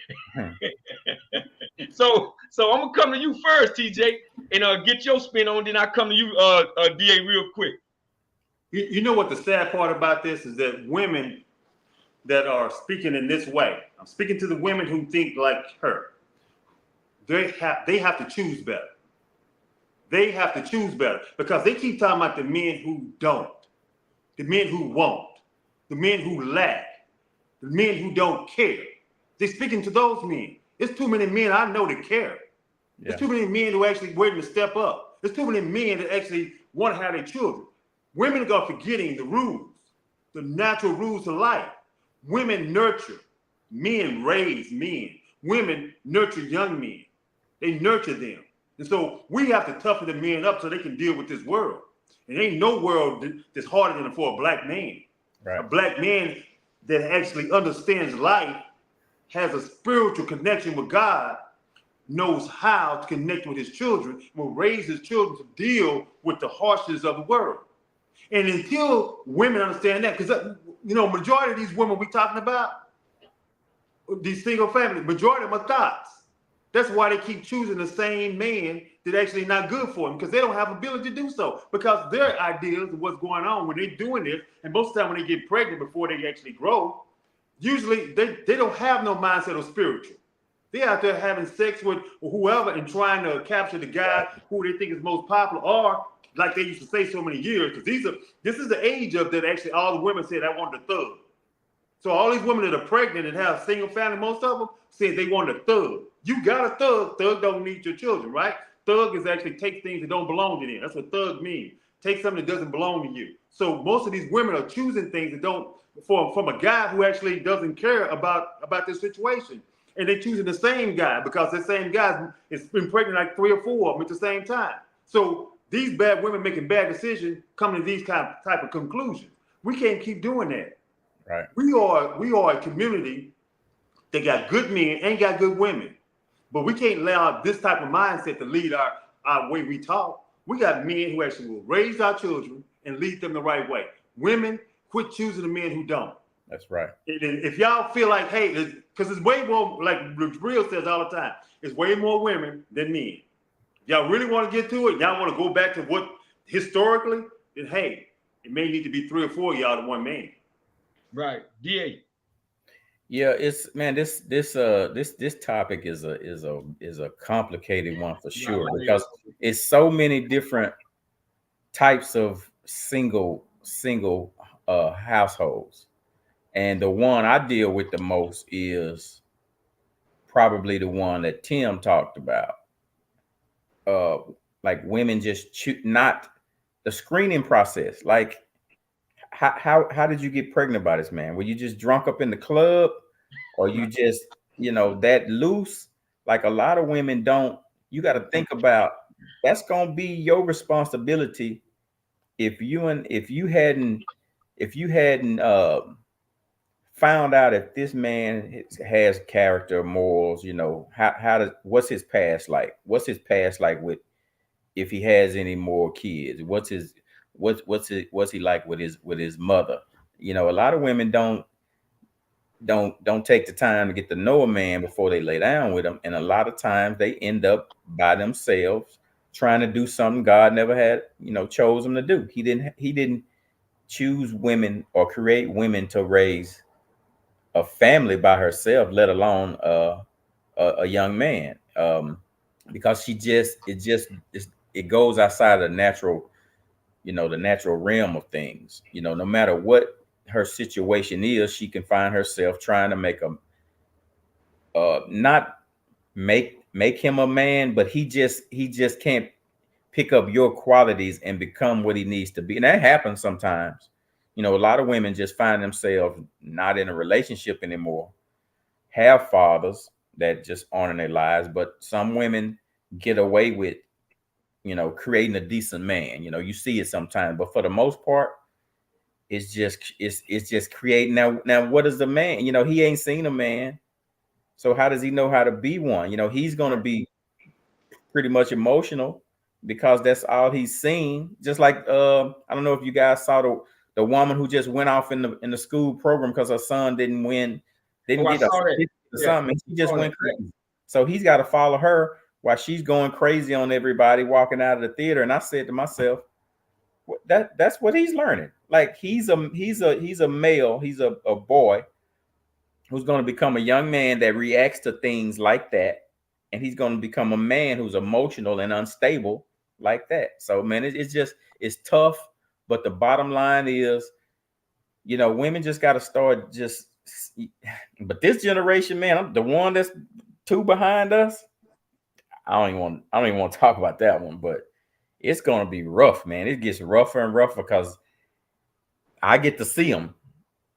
So I'm gonna come to you first, TJ, and get your spin on. Then I come to you, DA, real quick. You know what the sad part about this is, that women that are speaking in this way, I'm speaking to the women who think like her. They have to choose better. They have to choose better, because they keep talking about the men who don't, the men who won't, the men who lack, the men who don't care. They're speaking to those men. There's too many men I know that care. Yeah. There's too many men who are actually waiting to step up. There's too many men that actually want to have their children. Women are forgetting the rules, the natural rules of life. Women nurture, men raise men. Women nurture young men. They nurture them. And so we have to toughen the men up so they can deal with this world. And there ain't no world that's harder than for a black man. Right. A black man that actually understands life, has a spiritual connection with God, knows how to connect with his children, will raise his children to deal with the harshness of the world. And until women understand that, because, majority of these women we're talking about, these single families, majority of them are thoughts. That's why they keep choosing the same man that actually not good for them, because they don't have ability to do so, because their ideas of what's going on when they're doing this, and most of the time when they get pregnant before they actually grow, usually they don't have no mindset of spiritual. They out there having sex with whoever and trying to capture the guy who they think is most popular, or like they used to say so many years, because this is the age of that actually all the women said I wanted a thug. So all these women that are pregnant and have single family, most of them said they want a thug. You got a thug. Thug don't need your children, right? Thug is actually take things that don't belong to them. That's what thug means. Take something that doesn't belong to you. So most of these women are choosing things that don't from a guy who actually doesn't care about this situation. And they're choosing the same guy because the same guy has been pregnant like 3 or 4 of them at the same time. So these bad women making bad decisions coming to these type of conclusions. We can't keep doing that. Right. We are a community that got good men and got good women. But we can't allow this type of mindset to lead our way we talk. We got men who actually will raise our children and lead them the right way. Women, quit choosing the men who don't. That's right. If y'all feel like, hey, because it's way more, like Real says all the time, it's way more women than men. If y'all really want to get to it, y'all want to go back to what historically, then hey, it may need to be 3 or 4 of y'all to one man. Right. DA. Yeah, it's man, this topic is a complicated one for sure, because it's so many different types of single households. And the one I deal with the most is probably the one that Tim talked about. Like women just not the screening process. Like how did you get pregnant by this man? Were you just drunk up in the club, or you just that loose? Like a lot of women don't. You got to think about that's gonna be your responsibility if you hadn't found out if this man has character, morals, what's his past like? What's his past like with if he has any more kids? What's he like with his mother? A lot of women don't take the time to get to know a man before they lay down with him, and a lot of times they end up by themselves trying to do something God never had chose them to do. He didn't choose women or create women to raise a family by herself, let alone a young man, because it goes outside of the natural realm of things. No matter what her situation is, she can find herself trying to make not make him a man, but he just can't pick up your qualities and become what he needs to be. And that happens sometimes. A lot of women just find themselves not in a relationship anymore, have fathers that just aren't in their lives, but some women get away with, creating a decent man. You see it sometimes, but for the most part, it's just creating. Now, what is the man? He ain't seen a man. So how does he know how to be one? He's going to be pretty much emotional because that's all he's seen. Just like, I don't know if you guys saw the woman who just went off in the school program because her son didn't get a certificate or something. She just went crazy. So he's got to follow her while she's going crazy on everybody walking out of the theater. And I said to myself, that's what he's learning. Like he's a male, he's a boy who's going to become a young man that reacts to things like that. And he's going to become a man who's emotional and unstable like that. So man, it's tough. But the bottom line is, women just got to start but this generation, man, I'm the one that's 2 behind us. I don't even want to talk about that one, but it's going to be rough, man. It gets rougher and rougher because I get to see them.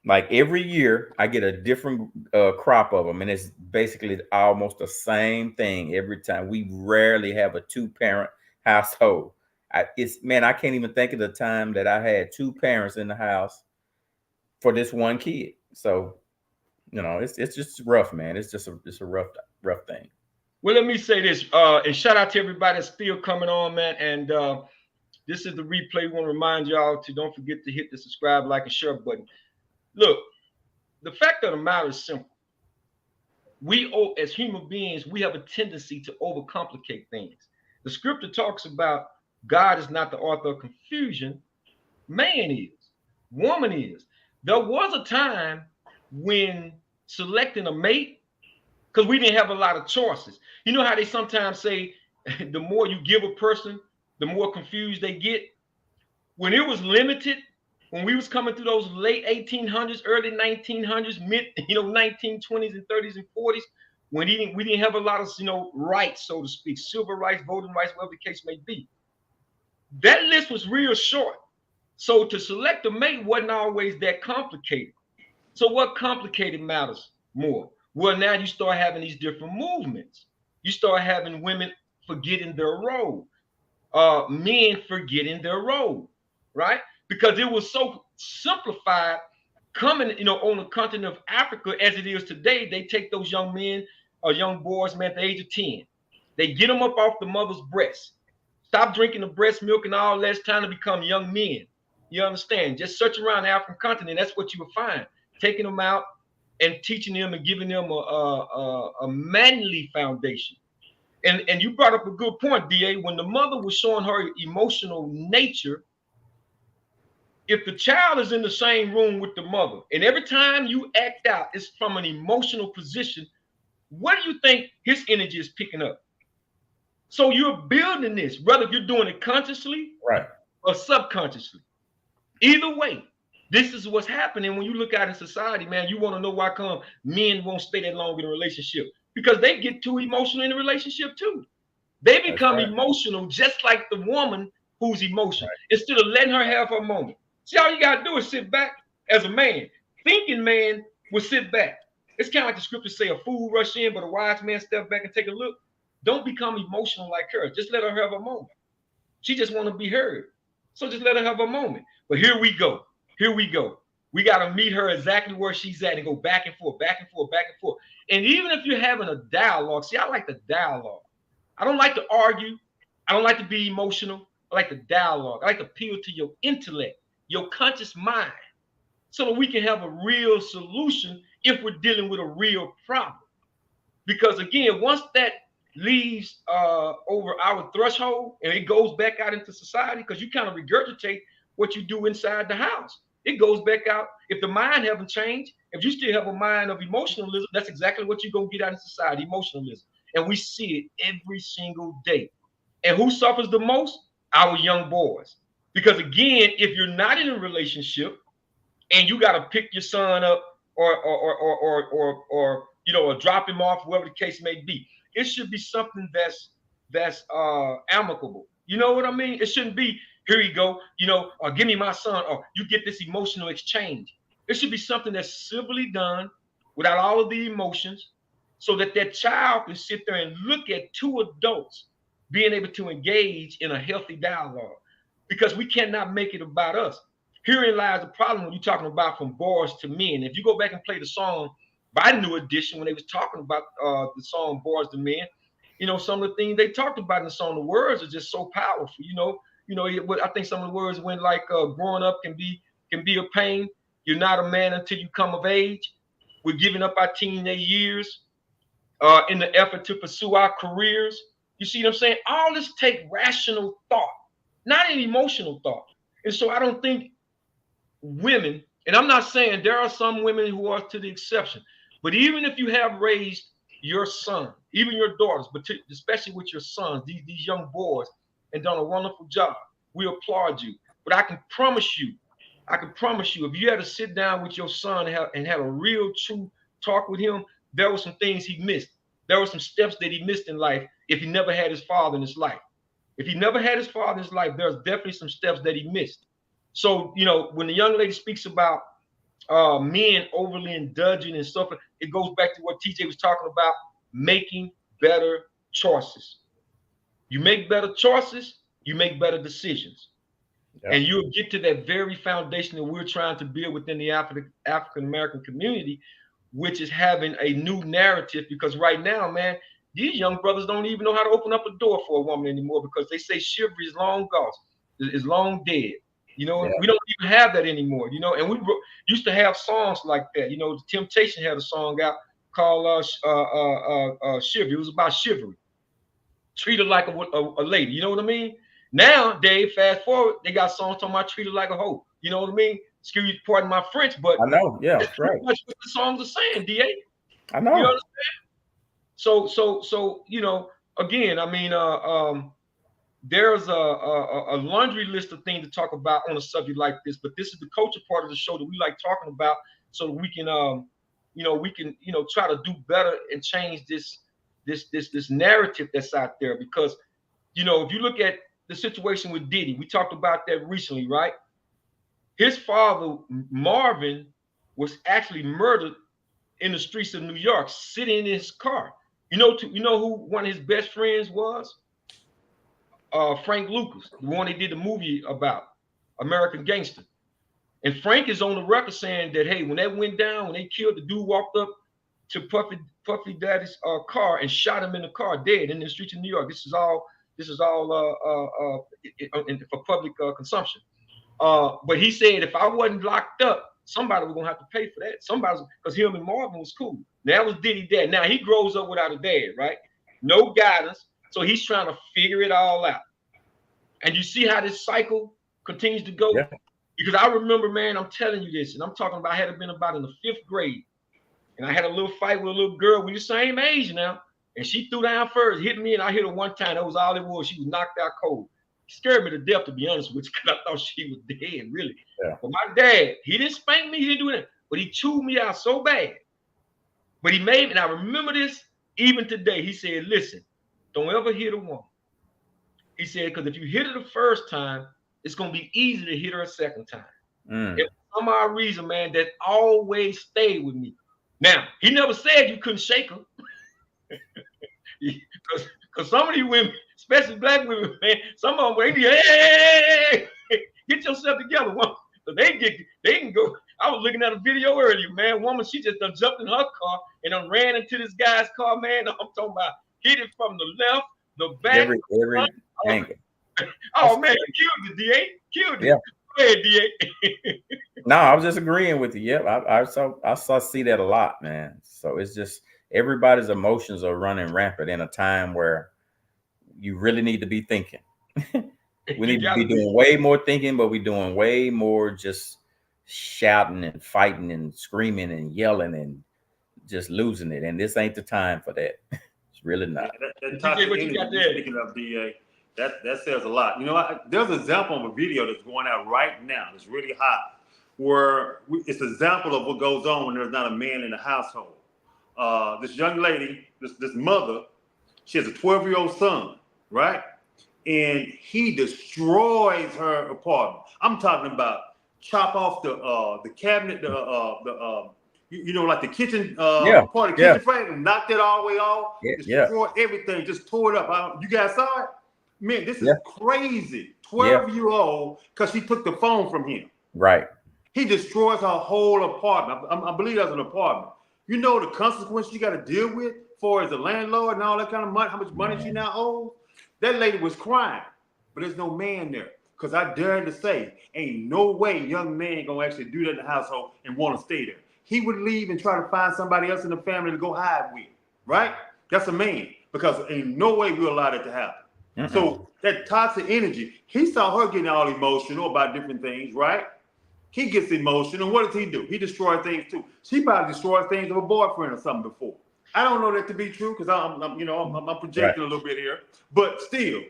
Like every year I get a different crop of them, and it's basically almost the same thing every time. We rarely have a 2-parent household. I can't even think of the time that I had 2 parents in the house for this one kid. So, it's just rough, man. It's just a rough thing. Well, let me say this, and shout out to everybody that's still coming on, man. And this is the replay. We want to remind y'all to don't forget to hit the subscribe, like, and share button. Look, the fact of the matter is simple. As human beings, we have a tendency to overcomplicate things. The scripture talks about God is not the author of confusion. Man is. Woman is. There was a time when selecting a mate, because we didn't have a lot of choices. You know how they sometimes say the more you give a person, the more confused they get? When it was limited, when we was coming through those late 1800s, early 1900s, mid, 1920s and 30s and 40s, when we didn't have a lot of, rights, so to speak, civil rights, voting rights, whatever the case may be. That list was real short. So to select a mate wasn't always that complicated. So what complicated matters more? Well, now you start having these different movements. You start having women forgetting their role, men forgetting their role, right? Because it was so simplified coming, on the continent of Africa as it is today. They take those young men or young boys, man, at the age of 10. They get them up off the mother's breast. Stop drinking the breast milk and all that. It's time to become young men. You understand? Just search around the African continent. That's what you will find. Taking them out and teaching them and giving them a manly foundation. And you brought up a good point, DA. When the mother was showing her emotional nature, if the child is in the same room with the mother, and every time you act out, it's from an emotional position, what do you think his energy is picking up? So you're building this, whether you're doing it consciously or subconsciously. Either way, this is what's happening when you look out in society, man. You want to know why come men won't stay that long in a relationship? Because they get too emotional in a relationship too. They become emotional just like the woman who's emotional. Instead of letting her have her moment. See, all you got to do is sit back as a man. Thinking man will sit back. It's kind of like the scriptures say, a fool rush in, but a wise man step back and take a look. Don't become emotional like her. Just let her have a moment. She just want to be heard. So just let her have a moment. But here we go. Here we go. We got to meet her exactly where she's at and go back and forth, back and forth, back and forth. And even if you're having a dialogue, see, I like the dialogue. I don't like to argue. I don't like to be emotional. I like the dialogue. I like to appeal to your intellect, your conscious mind, so that we can have a real solution if we're dealing with a real problem. Because again, once that leaves over our threshold and it goes back out into society, because you kind of regurgitate what you do inside the house. It goes back out. If the mind haven't changed, if you still have a mind of emotionalism, that's exactly what you're going to get out of society, emotionalism. And we see it every single day. And who suffers the most? Our young boys. Because again, if you're not in a relationship and you got to pick your son up or drop him off, whatever the case may be, it should be something that's amicable. You know what I mean? It shouldn't be, here you go, or give me my son, or you get this emotional exchange. It should be something that's civilly done without all of the emotions, so that that child can sit there and look at two adults being able to engage in a healthy dialogue. Because we cannot make it about us. Herein lies the problem when you're talking about from boys to men. If you go back and play the song by New Edition, when they was talking about the song Boys to Men, some of the things they talked about in the song, the words are just so powerful. I think some of the words went like, growing up can be a pain. You're not a man until you come of age. We're giving up our teenage years in the effort to pursue our careers. You see what I'm saying? All this take rational thought, not an emotional thought. And so I don't think women, and I'm not saying there are some women who are to the exception, but even if you have raised your son, even your daughters, but especially with your sons, these young boys, and done a wonderful job, we applaud you. But I can promise you, if you had to sit down with your son and had a real true talk with him, there were some things he missed. There were some steps that he missed in life if he never had his father in his life. If he never had his father in his life, there's definitely some steps that he missed. So, when the young lady speaks about men overly indulging and stuff, it goes back to what TJ was talking about, making better choices. You make better choices, you make better decisions. Yep. And you'll get to that very foundation that we're trying to build within the African-American community, which is having a new narrative. Because right now, man, these young brothers don't even know how to open up a door for a woman anymore, because they say chivalry is long gone, is long dead. We don't even have that anymore, and we used to have songs like that. The Temptation had a song out called Chivalry. It was about chivalry. Treat her like a lady, you know what I mean? Now, Dave, fast forward, they got songs talking about treated like a hoe. You know what I mean? Excuse pardon my French, but I know. Yeah, that's right. pretty much what the songs are saying, DA. I You know. understand? So you know, again, I mean, there's a laundry list of things to talk about on a subject like this, but this is the culture part of the show that we like talking about, so that we can, try to do better and change this narrative that's out there. Because, you know, if you look at the situation with Diddy, we talked about that recently, right? His father, Marvin, was actually murdered in the streets of New York, sitting in his car. You know who one of his best friends was? Frank Lucas, the one they did the movie about, American Gangster. And Frank is on the record saying that, hey, when that went down, when they killed, the dude walked up to Puffy Daddy's car and shot him in the car, dead in the streets of New York. This is all for public consumption. But he said, if I wasn't locked up, somebody was gonna have to pay for that. Somebody, because him and Marvin was cool. That was Diddy dad. Now he grows up without a dad, right? No guidance. So he's trying to figure it all out. And you see how this cycle continues to go? Yeah. Because I remember, man, I'm telling you this, and I'm talking about, I had been about in the 5th grade, and I had a little fight with a little girl. We the same age now. And she threw down first, hit me, and I hit her one time. That was all it was. She was knocked out cold. She scared me to death, to be honest with you, because I thought she was dead, really. Yeah. But my dad, he didn't spank me, he didn't do that, but he chewed me out so bad. But he made me, and I remember this even today. He said, listen, don't ever hit a woman. He said, because if you hit her the first time, it's going to be easy to hit her a second time. And for some odd reason, man, that always stayed with me. Now, he never said you couldn't shake her. Because some of these women, especially black women, man, some of them, hey, get yourself together. So they can go. I was looking at a video earlier, man. Woman, she just done jumped in her car and done ran into this guy's car, man. I'm talking about hit it from the left, the back. Every angle. Oh, man, killed it, DA. Killed it. Yeah. Go ahead, DA. No, I was just agreeing with you. Yep, I see that a lot, man. So it's just everybody's emotions are running rampant in a time where you really need to be thinking. We need to be doing way more thinking, but we're doing way more just shouting and fighting and screaming and yelling and just losing it. And this ain't the time for that. It's really not. That toxic energy you're speaking of, DA, that says a lot. You know, there's an example of a video that's going out right now. It's really hot, where it's an example of what goes on when there's not a man in the household. This young lady, this mother, she has a 12-year-old son, right? And he destroys her apartment. I'm talking about chop off the cabinet, like the kitchen part of the kitchen frame, and knocked it all the way off. Destroyed everything, just tore it up. You guys saw it? Man, this is crazy. 12-year-old, because she took the phone from him. Right. He destroys her whole apartment. I believe that's an apartment. You know the consequences you got to deal with for as a landlord and all that kind of money, how much money she now owes? That lady was crying, but there's no man there. Because I dare to say, ain't no way young man gonna actually do that in the household and want to stay there. He would leave and try to find somebody else in the family to go hide with, right? That's a man, because ain't no way we allow that to happen. So that toxic energy, he saw her getting all emotional about different things, right? He gets emotional, and what does he do? He destroys things too. She probably destroyed things of a boyfriend or something before. I don't know that to be true, because I'm projecting a little bit here, but still,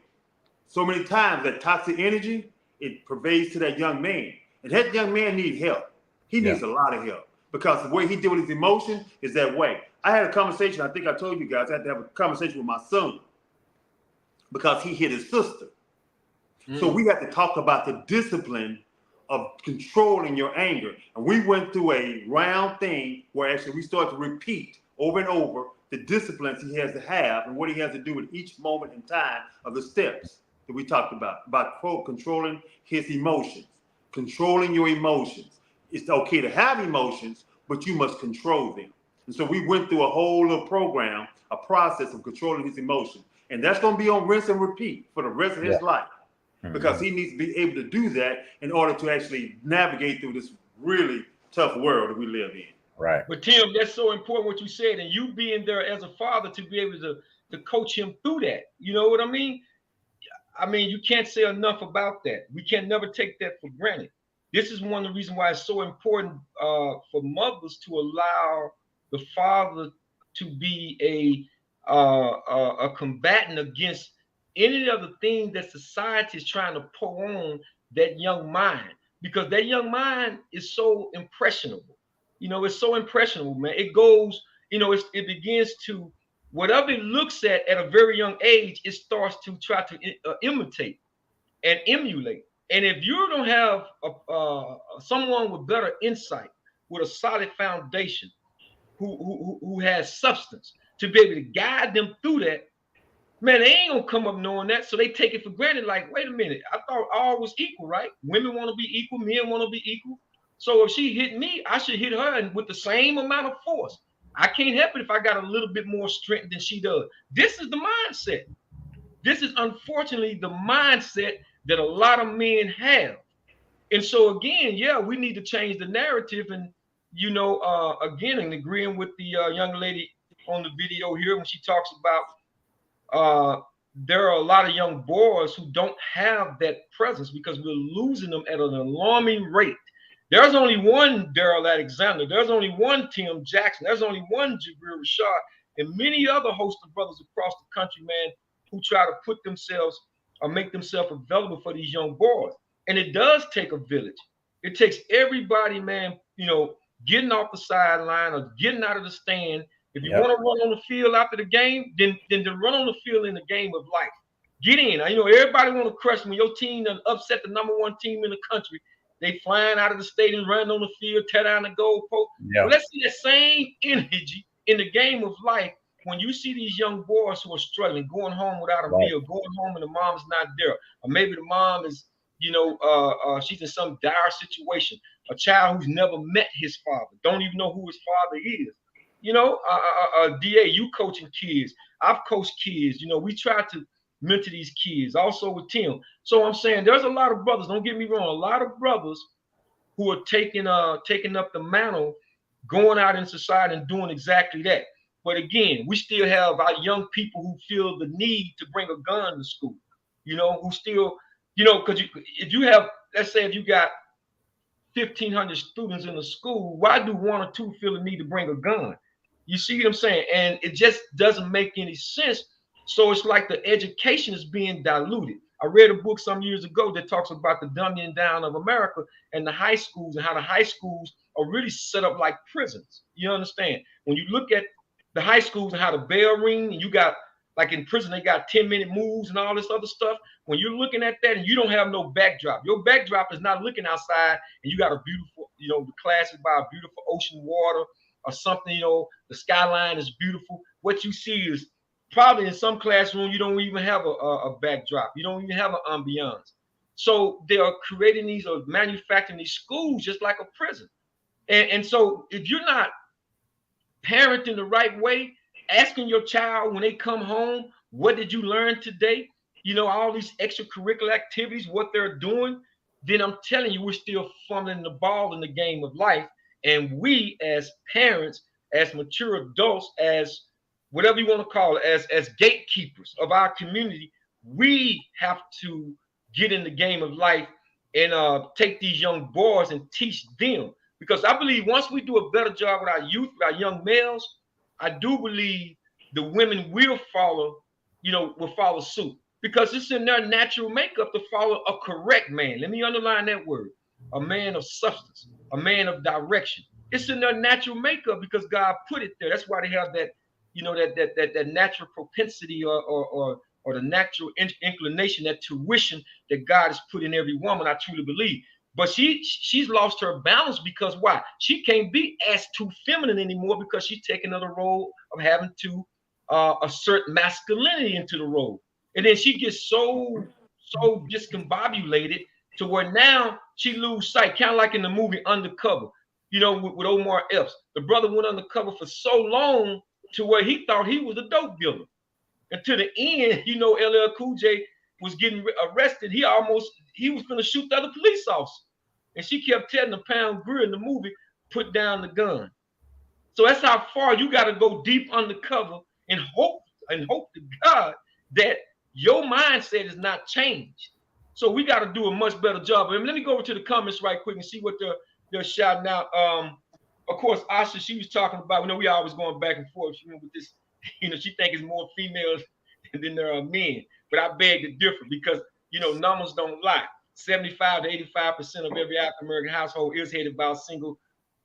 so many times that toxic energy, it pervades to that young man, and that young man needs help. He needs a lot of help, because the way he deals with his emotions is that way. I had a conversation. I think I told you guys I had to have a conversation with my son because he hit his sister. So we had to talk about the discipline of controlling your anger, and we went through a round thing where actually we started to repeat over and over the disciplines he has to have and what he has to do at each moment in time of the steps that we talked about controlling his emotions, controlling your emotions. It's okay to have emotions, but you must control them. And so we went through a whole little program, a process of controlling his emotions. And that's going to be on rinse and repeat for the rest of his life, because he needs to be able to do that in order to actually navigate through this really tough world that we live in. Right. But Tim, that's so important what you said, and you being there as a father to be able to coach him through that. You know what I mean? I mean, you can't say enough about that. We can never take that for granted. This is one of the reasons why it's so important for mothers to allow the father to be a combatant against any of the things that society is trying to pour on that young mind, because that young mind is so impressionable. You know, it's so impressionable, man. It goes, you know, it begins to, whatever it looks at a very young age, it starts to try to imitate and emulate. And if you don't have someone with better insight, with a solid foundation, who has substance to be able to guide them through that, man, they ain't gonna come up knowing that. So they take it for granted. Like, wait a minute, I thought all was equal, right? Women want to be equal, men want to be equal. So if she hit me, I should hit her with the same amount of force. I can't help it if I got a little bit more strength than she does. This is the mindset. This is unfortunately the mindset that a lot of men have. And so again, yeah, we need to change the narrative. And you know, again, and agreeing with the young lady on the video here when she talks about there are a lot of young boys who don't have that presence because we're losing them at an alarming rate. There's only one Daryl Alexander. There's only one Tim Jackson. There's only one Jabril Rashad, and many other host of brothers across the country, man, who try to put themselves or make themselves available for these young boys. And it does take a village. It takes everybody, man, you know, getting off the sideline or getting out of the stand. If you want to run on the field after the game, then to run on the field in the game of life. Get in. You know, everybody want to crush when your team done upset the number one team in the country. They flying out of the stadium, running on the field, tear down the goalpost. Well, let's see that same energy in the game of life when you see these young boys who are struggling, going home without a meal, going home and the mom's not there, or maybe the mom is, you know, she's in some dire situation. A child who's never met his father, don't even know who his father is. You know, DA, you coaching kids. I've coached kids. You know, we try to mentor these kids. Also with Tim. So I'm saying there's a lot of brothers. Don't get me wrong. A lot of brothers who are taking up the mantle, going out in society and doing exactly that. But again, we still have our young people who feel the need to bring a gun to school. You know, who still, you know, because if you have, let's say, if you got 1,500 students in the school, why do one or two feel the need to bring a gun? You see what I'm saying? And it just doesn't make any sense. So it's like the education is being diluted. I read a book some years ago that talks about the dumbing down of America and the high schools, and how the high schools are really set up like prisons. You understand? When you look at the high schools and how the bell ring, and you got, like in prison, they got 10-minute moves and all this other stuff. When you're looking at that and you don't have no backdrop, your backdrop is not looking outside and you got a beautiful, you know, the class is by a beautiful ocean water or something, you know, the skyline is beautiful. What you see is probably in some classroom, you don't even have a backdrop. You don't even have an ambiance. So they are creating these or manufacturing these schools just like a prison. And so if you're not parenting the right way, asking your child when they come home, what did you learn today? You know, all these extracurricular activities, what they're doing, then I'm telling you, we're still fumbling the ball in the game of life. And we as parents, as mature adults, as whatever you want to call it, as gatekeepers of our community, we have to get in the game of life and take these young boys and teach them. Because I believe once we do a better job with our youth, with our young males, I do believe the women will follow, you know, will follow suit. Because it's in their natural makeup to follow a correct man. Let me underline that word. A man of substance, a man of direction. It's in their natural makeup because God put it there. That's why they have that, you know, that natural propensity or the natural inclination, that tuition that God has put in every woman, I truly believe. But she's lost her balance because why? She can't be as too feminine anymore because she's taking on the role of having to assert masculinity into the role. And then she gets so discombobulated to where now she lose sight, kind of like in the movie Undercover, you know, with Omar Epps. The brother went undercover for so long to where he thought he was a dope dealer. And to the end, you know, LL Cool J was getting arrested. He was going to shoot the other police officer. And she kept telling the Pound Grill in the movie, put down the gun. So that's how far you got to go deep undercover and hope to God that your mindset is not changed. So we got to do a much better job. And let me go over to the comments right quick and see what they're shouting out. Of course, Asha, she was talking about, we always going back and forth, with this, she think it's more females than there are men. But I beg to differ because, numbers don't lie. 75 to 85% of every African American household is headed by a single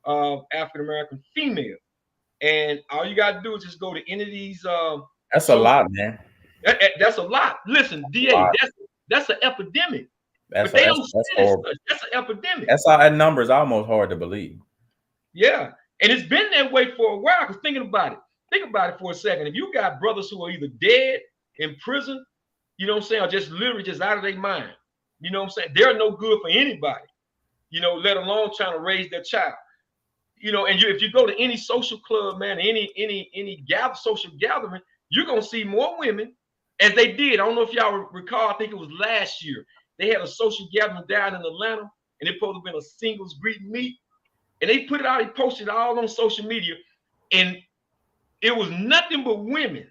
African American female. And all you got to do is just go to any of these. That's a lot, man. That's a lot. Listen, DA, that's an epidemic. But they don't say this much. That's an epidemic. That number is almost hard to believe. Yeah. And it's been that way for a while. Because think about it for a second. If you got brothers who are either dead, in prison, or just literally just out of their mind, they're no good for anybody, let alone trying to raise their child. And if you go to any social club, man, any social gathering, you're gonna see more women, as they did. I don't know if y'all recall. I think it was last year. They had a social gathering down in Atlanta, and it supposed to have been a singles greet and meet, and they put it out. They posted it all on social media, and it was nothing but women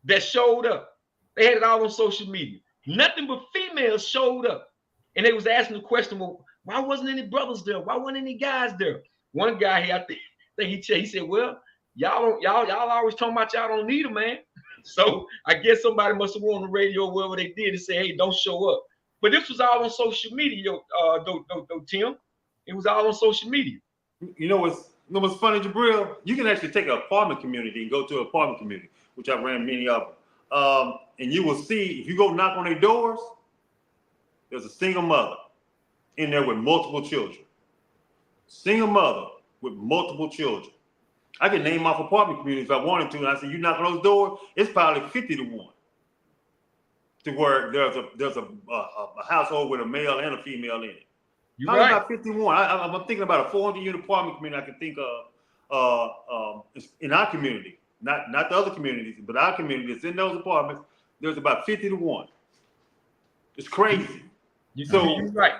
that showed up. They had it all on social media. Nothing but females showed up, and they was asking the question, well, why wasn't any brothers there? Why wasn't any guys there? One guy here, I think he said, well, y'all always talking about y'all don't need a man. So I guess somebody must have went on the radio or whatever they did and say, hey, don't show up. But this was all on social media, Tim. It was all on social media. You know what's funny, Jabril? You can actually take an apartment community and go to an apartment community, which I ran many of them. And you will see, if you go knock on their doors, there's a single mother in there with multiple children. Single mother with multiple children. I can name off apartment communities if I wanted to, and I said, you knock on those doors, it's probably 50 to 1. To where there's a household with a male and a female in it. You're probably right. About 51. I'm thinking about a 400-unit apartment community I can think of in our community. Not the other communities, but our community that's in those apartments, there's about 50 to 1. It's crazy. You're right.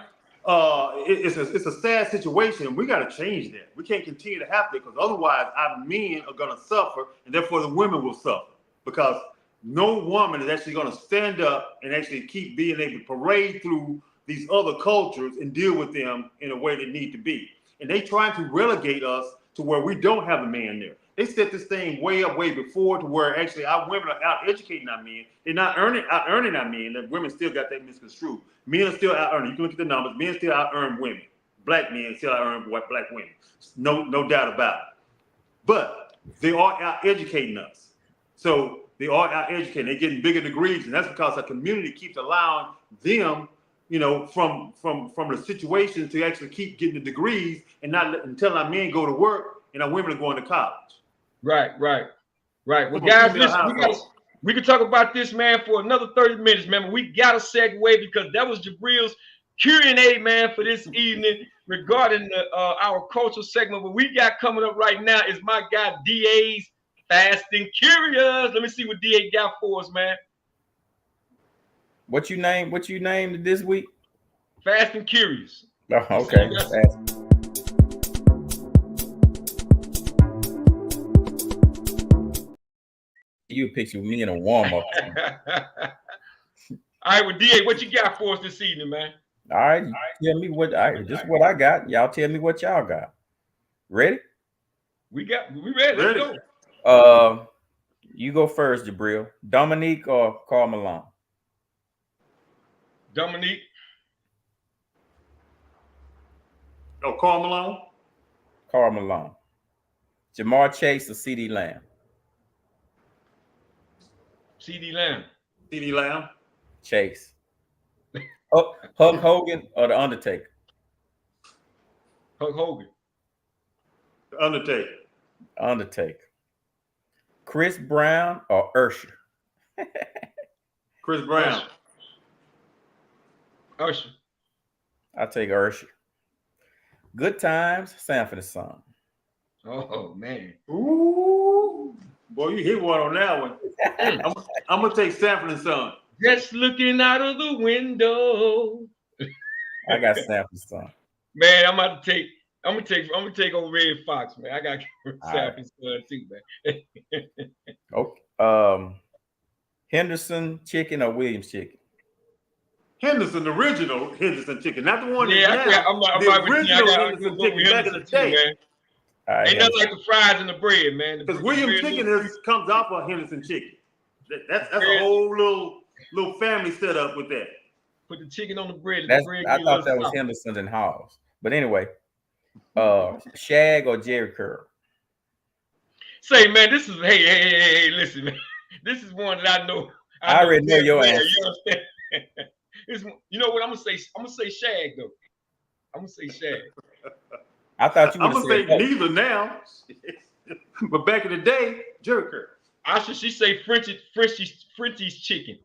It's a sad situation, and we got to change that. We can't continue to have that, because otherwise our men are going to suffer, and therefore the women will suffer, because no woman is actually going to stand up and actually keep being able to parade through these other cultures and deal with them in a way they need to be. And they trying to relegate us to where we don't have a man there. They set this thing way up, way before, to where actually our women are out educating our men. They're not out earning our men. The women still got that misconstrued. Men are still out earning. You can look at the numbers. Men still out earn women. Black men still out earn black women. No doubt about it. But they are out educating us. So they are out educating. They're getting bigger degrees, and that's because our community keeps allowing them, from the situation to actually keep getting the degrees and not until our men go to work and our women are going to college. Right. Well, guys, listen, we can talk about this, man, for another 30 minutes, man. We got to segue, because that was Jabril's Q&A, man, for this evening regarding our cultural segment. What we got coming up right now is my guy DA's Fast and Curious. Let me see what DA got for us, man. What you named this week? Fast and Curious. Oh, okay. You picture me in a warm-up. All right, well, DA, what you got for us this evening, man? All right, tell me this is what I got. Y'all tell me what y'all got. Ready? We ready. Let's go. You go first, Jabril. Dominique or Karl Malone? Dominique. Oh, Karl Malone? Karl Malone. Jamar Chase or CeeDee Lamb? CeeDee Lamb. CeeDee Lamb. Chase. Hulk Hogan or The Undertaker? Hulk Hogan. The Undertaker. Undertaker. Chris Brown or Usher? Chris Brown. Usher. I'll take Usher. Good Times, Sanford & Son. Oh, man. Ooh. Boy, you hit one on that one. I'm going to take Sanford & Son. Just looking out of the window. I got Sanford & Son. Man, I'm gonna take old Red Fox, man. I got Sanford & Son too, man. Okay. Henderson chicken or Williams chicken? Henderson, the original Henderson chicken, not the one Yeah, that's now. I'm The right with you. I original got to Henderson go with chicken back in Henderson the too, day. man. All right, Ain't nothing like the fries and the bread, man. Because William bread chicken little- comes off of Henderson chicken. That's a whole little family setup with that. Put the chicken on the bread. That's, the bread I get a thought little that was soft. Henderson's and Halls. But anyway, Shag or Jerry Curl? Say, man, this is hey, listen, man. This is one that I know. I already know your well, answer. You understand? You know what I'm gonna say? I'm gonna say Shag though. I'm gonna say Shag. I thought you I'm would gonna say say neither now, but back in the day, Jerry Curl. She say Frenchie's chicken.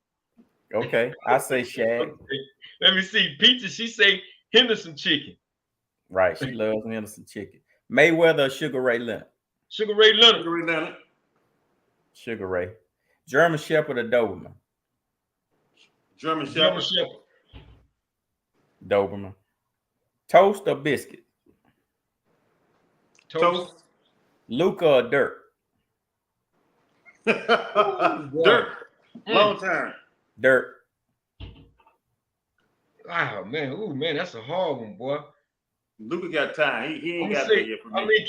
Okay, I say Shag. Okay. Let me see. Pizza, she say Henderson chicken. Right, she loves Henderson chicken. Mayweather or Sugar Ray Leonard? Sugar Ray Leonard. Sugar Ray. German Shepherd or Doberman? German Shepherd. Doberman. Toast or biscuit? Toast. Luca or Dirt? Dirt. Long time. Dirt. Wow, man. Ooh, man, that's a hard one, boy. Luca got time. He ain't got say, it yet for me. I mean,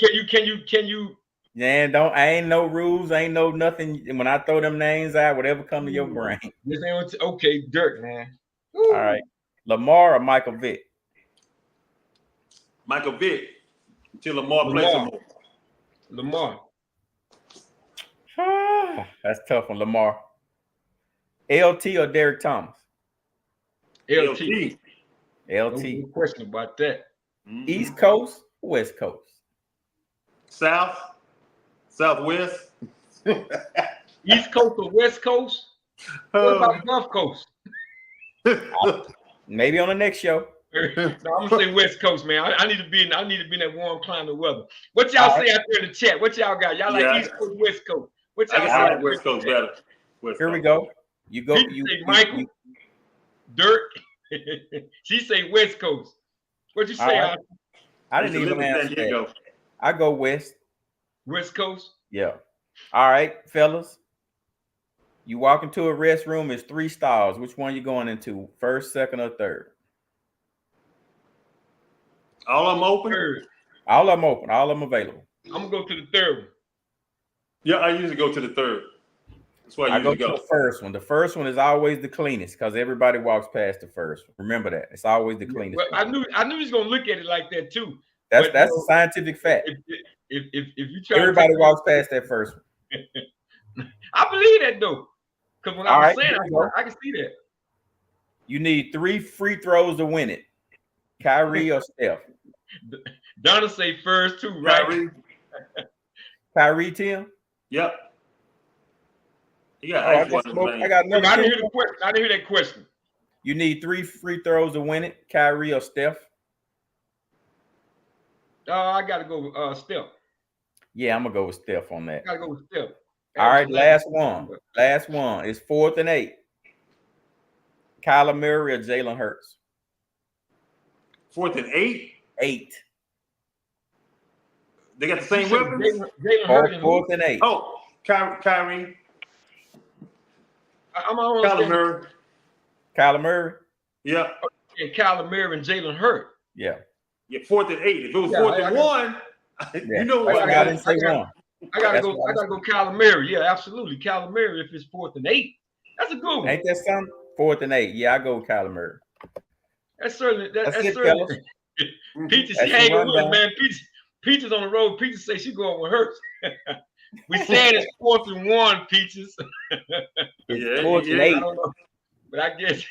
can you? Yeah, I ain't no rules, ain't no nothing. When I throw them names out, whatever come to your brain. This ain't okay, Dirt, man. All right. Lamar or Michael Vick? Michael Vick. Until Lamar plays some more. Lamar. That's tough on Lamar. LT or Derek Thomas? LT. LT. No question about that. East Coast, West Coast? Southwest. East Coast or West Coast? What about Gulf Coast? Maybe on the next show. No, I'm gonna say West Coast, man. I need to be in that warm climate weather. What y'all say out there in the chat? What y'all got? Y'all like East Coast, West Coast? What y'all I like West Coast better. Here we go. You go. You say Michael. Dirt. She say West Coast. What'd you say? Right. I didn't even answer that. I go West. West Coast. Yeah. All right, fellas. You walk into a restroom. It's 3 stalls. Which one you going into? First, second, or third? All of them open? Third. All of them open. All of them available. I'm gonna go to the third one. Yeah, I usually go to the third. That's why I go usually to the first one. The first one is always the cleanest because everybody walks past the first one. Remember that. It's always the cleanest. Well, I knew he was gonna look at it like that too. That's a scientific fact. If you try, everybody walks past that first one. I believe that though, because when I was saying, I can see that. You need 3 free throws to win it. Kyrie or Steph? Donna say first too, right? Kyrie, Tim? Yep. Yeah, I got another. I didn't hear the question. I didn't hear that question. You need 3 free throws to win it. Kyrie or Steph? I gotta go Steph. Yeah, I'm gonna go with Steph on that. Gotta go with Steph. All right, last one. Last one. It's 4th and 8. Kyler Murray or Jalen Hurts? 4th and 8? 8. They got the same weapons? Jalen Hurts. 4th and 8. Oh, Kyrie. I'm almost Kyler Murray. Kyler Murray? Yeah. And Kyler Murray and Jalen Hurts. Yeah. Yeah, 4th and 8. If it was 4th and 1, you know what? I didn't say one. I gotta go Kyler Murray. Yeah, absolutely. Kyler Murray if it's 4th and 8. That's a good one. Ain't that something? 4th and 8. Yeah, I go with Kyler Murray. That's certainly that's it, certainly. Peter, she hanging with it, man. Peaches on the road. Peaches say she going with Hurts. We said it's 4th and 1, Peaches. It's 4th and 8. I don't know, but I guess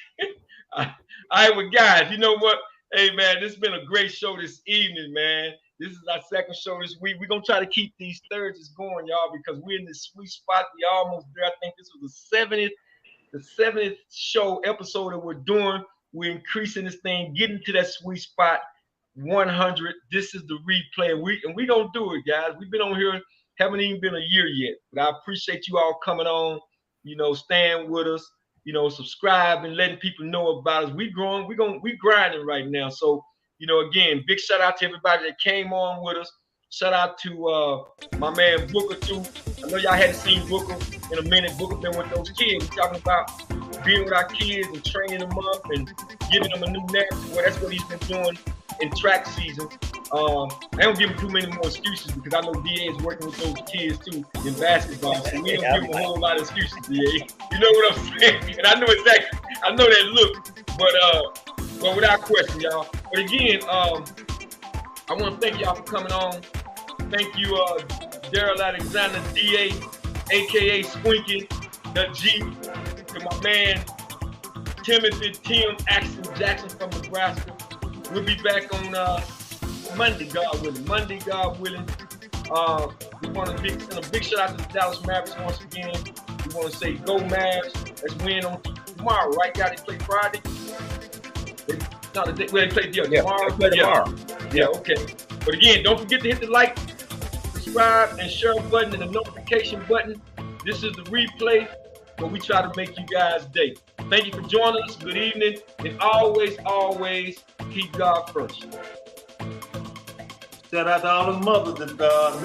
with guys, you know what? Hey man, this has been a great show this evening, man. This is our second show this week. We're gonna try to keep these Thursdays going, y'all, because we're in this sweet spot. We almost there. I think this was the 70th show episode that we're doing. We're increasing this thing, getting to that sweet spot. 100. This is the replay, and we don't do it, guys. We've been on here, haven't even been a year yet, but I appreciate you all coming on. Staying with us. Subscribe and letting people know about us. We growing. We grinding right now. So again, big shout out to everybody that came on with us. Shout out to my man Booker too. I know y'all hadn't seen Booker in a minute. Booker been with those kids. We're talking about being with our kids and training them up and giving them a new narrative. Well, that's what he's been doing in track season. I don't give him too many more excuses because I know DA is working with those kids too in basketball. So we don't give him a whole lot of excuses, DA. You know what I'm saying? And I know exactly. I know that look, but without question, y'all. But again, I want to thank y'all for coming on. Thank you, Daryl Alexander, DA, aka Squinky, the G, to my man Timothy Tim Axel Jackson from Nebraska. We'll be back on Monday, God willing. We want to send a big shout out to the Dallas Mavericks once again. We want to say go Mavs. Let's win on tomorrow, right? Y'all, they play Friday. They play tomorrow. They play tomorrow. Yeah, okay. But again, don't forget to hit the like, subscribe, and share button and the notification button. This is the replay where we try to make you guys' day. Thank you for joining us. Good evening. And always, always keep God first. Shout out to all the mothers that knew how to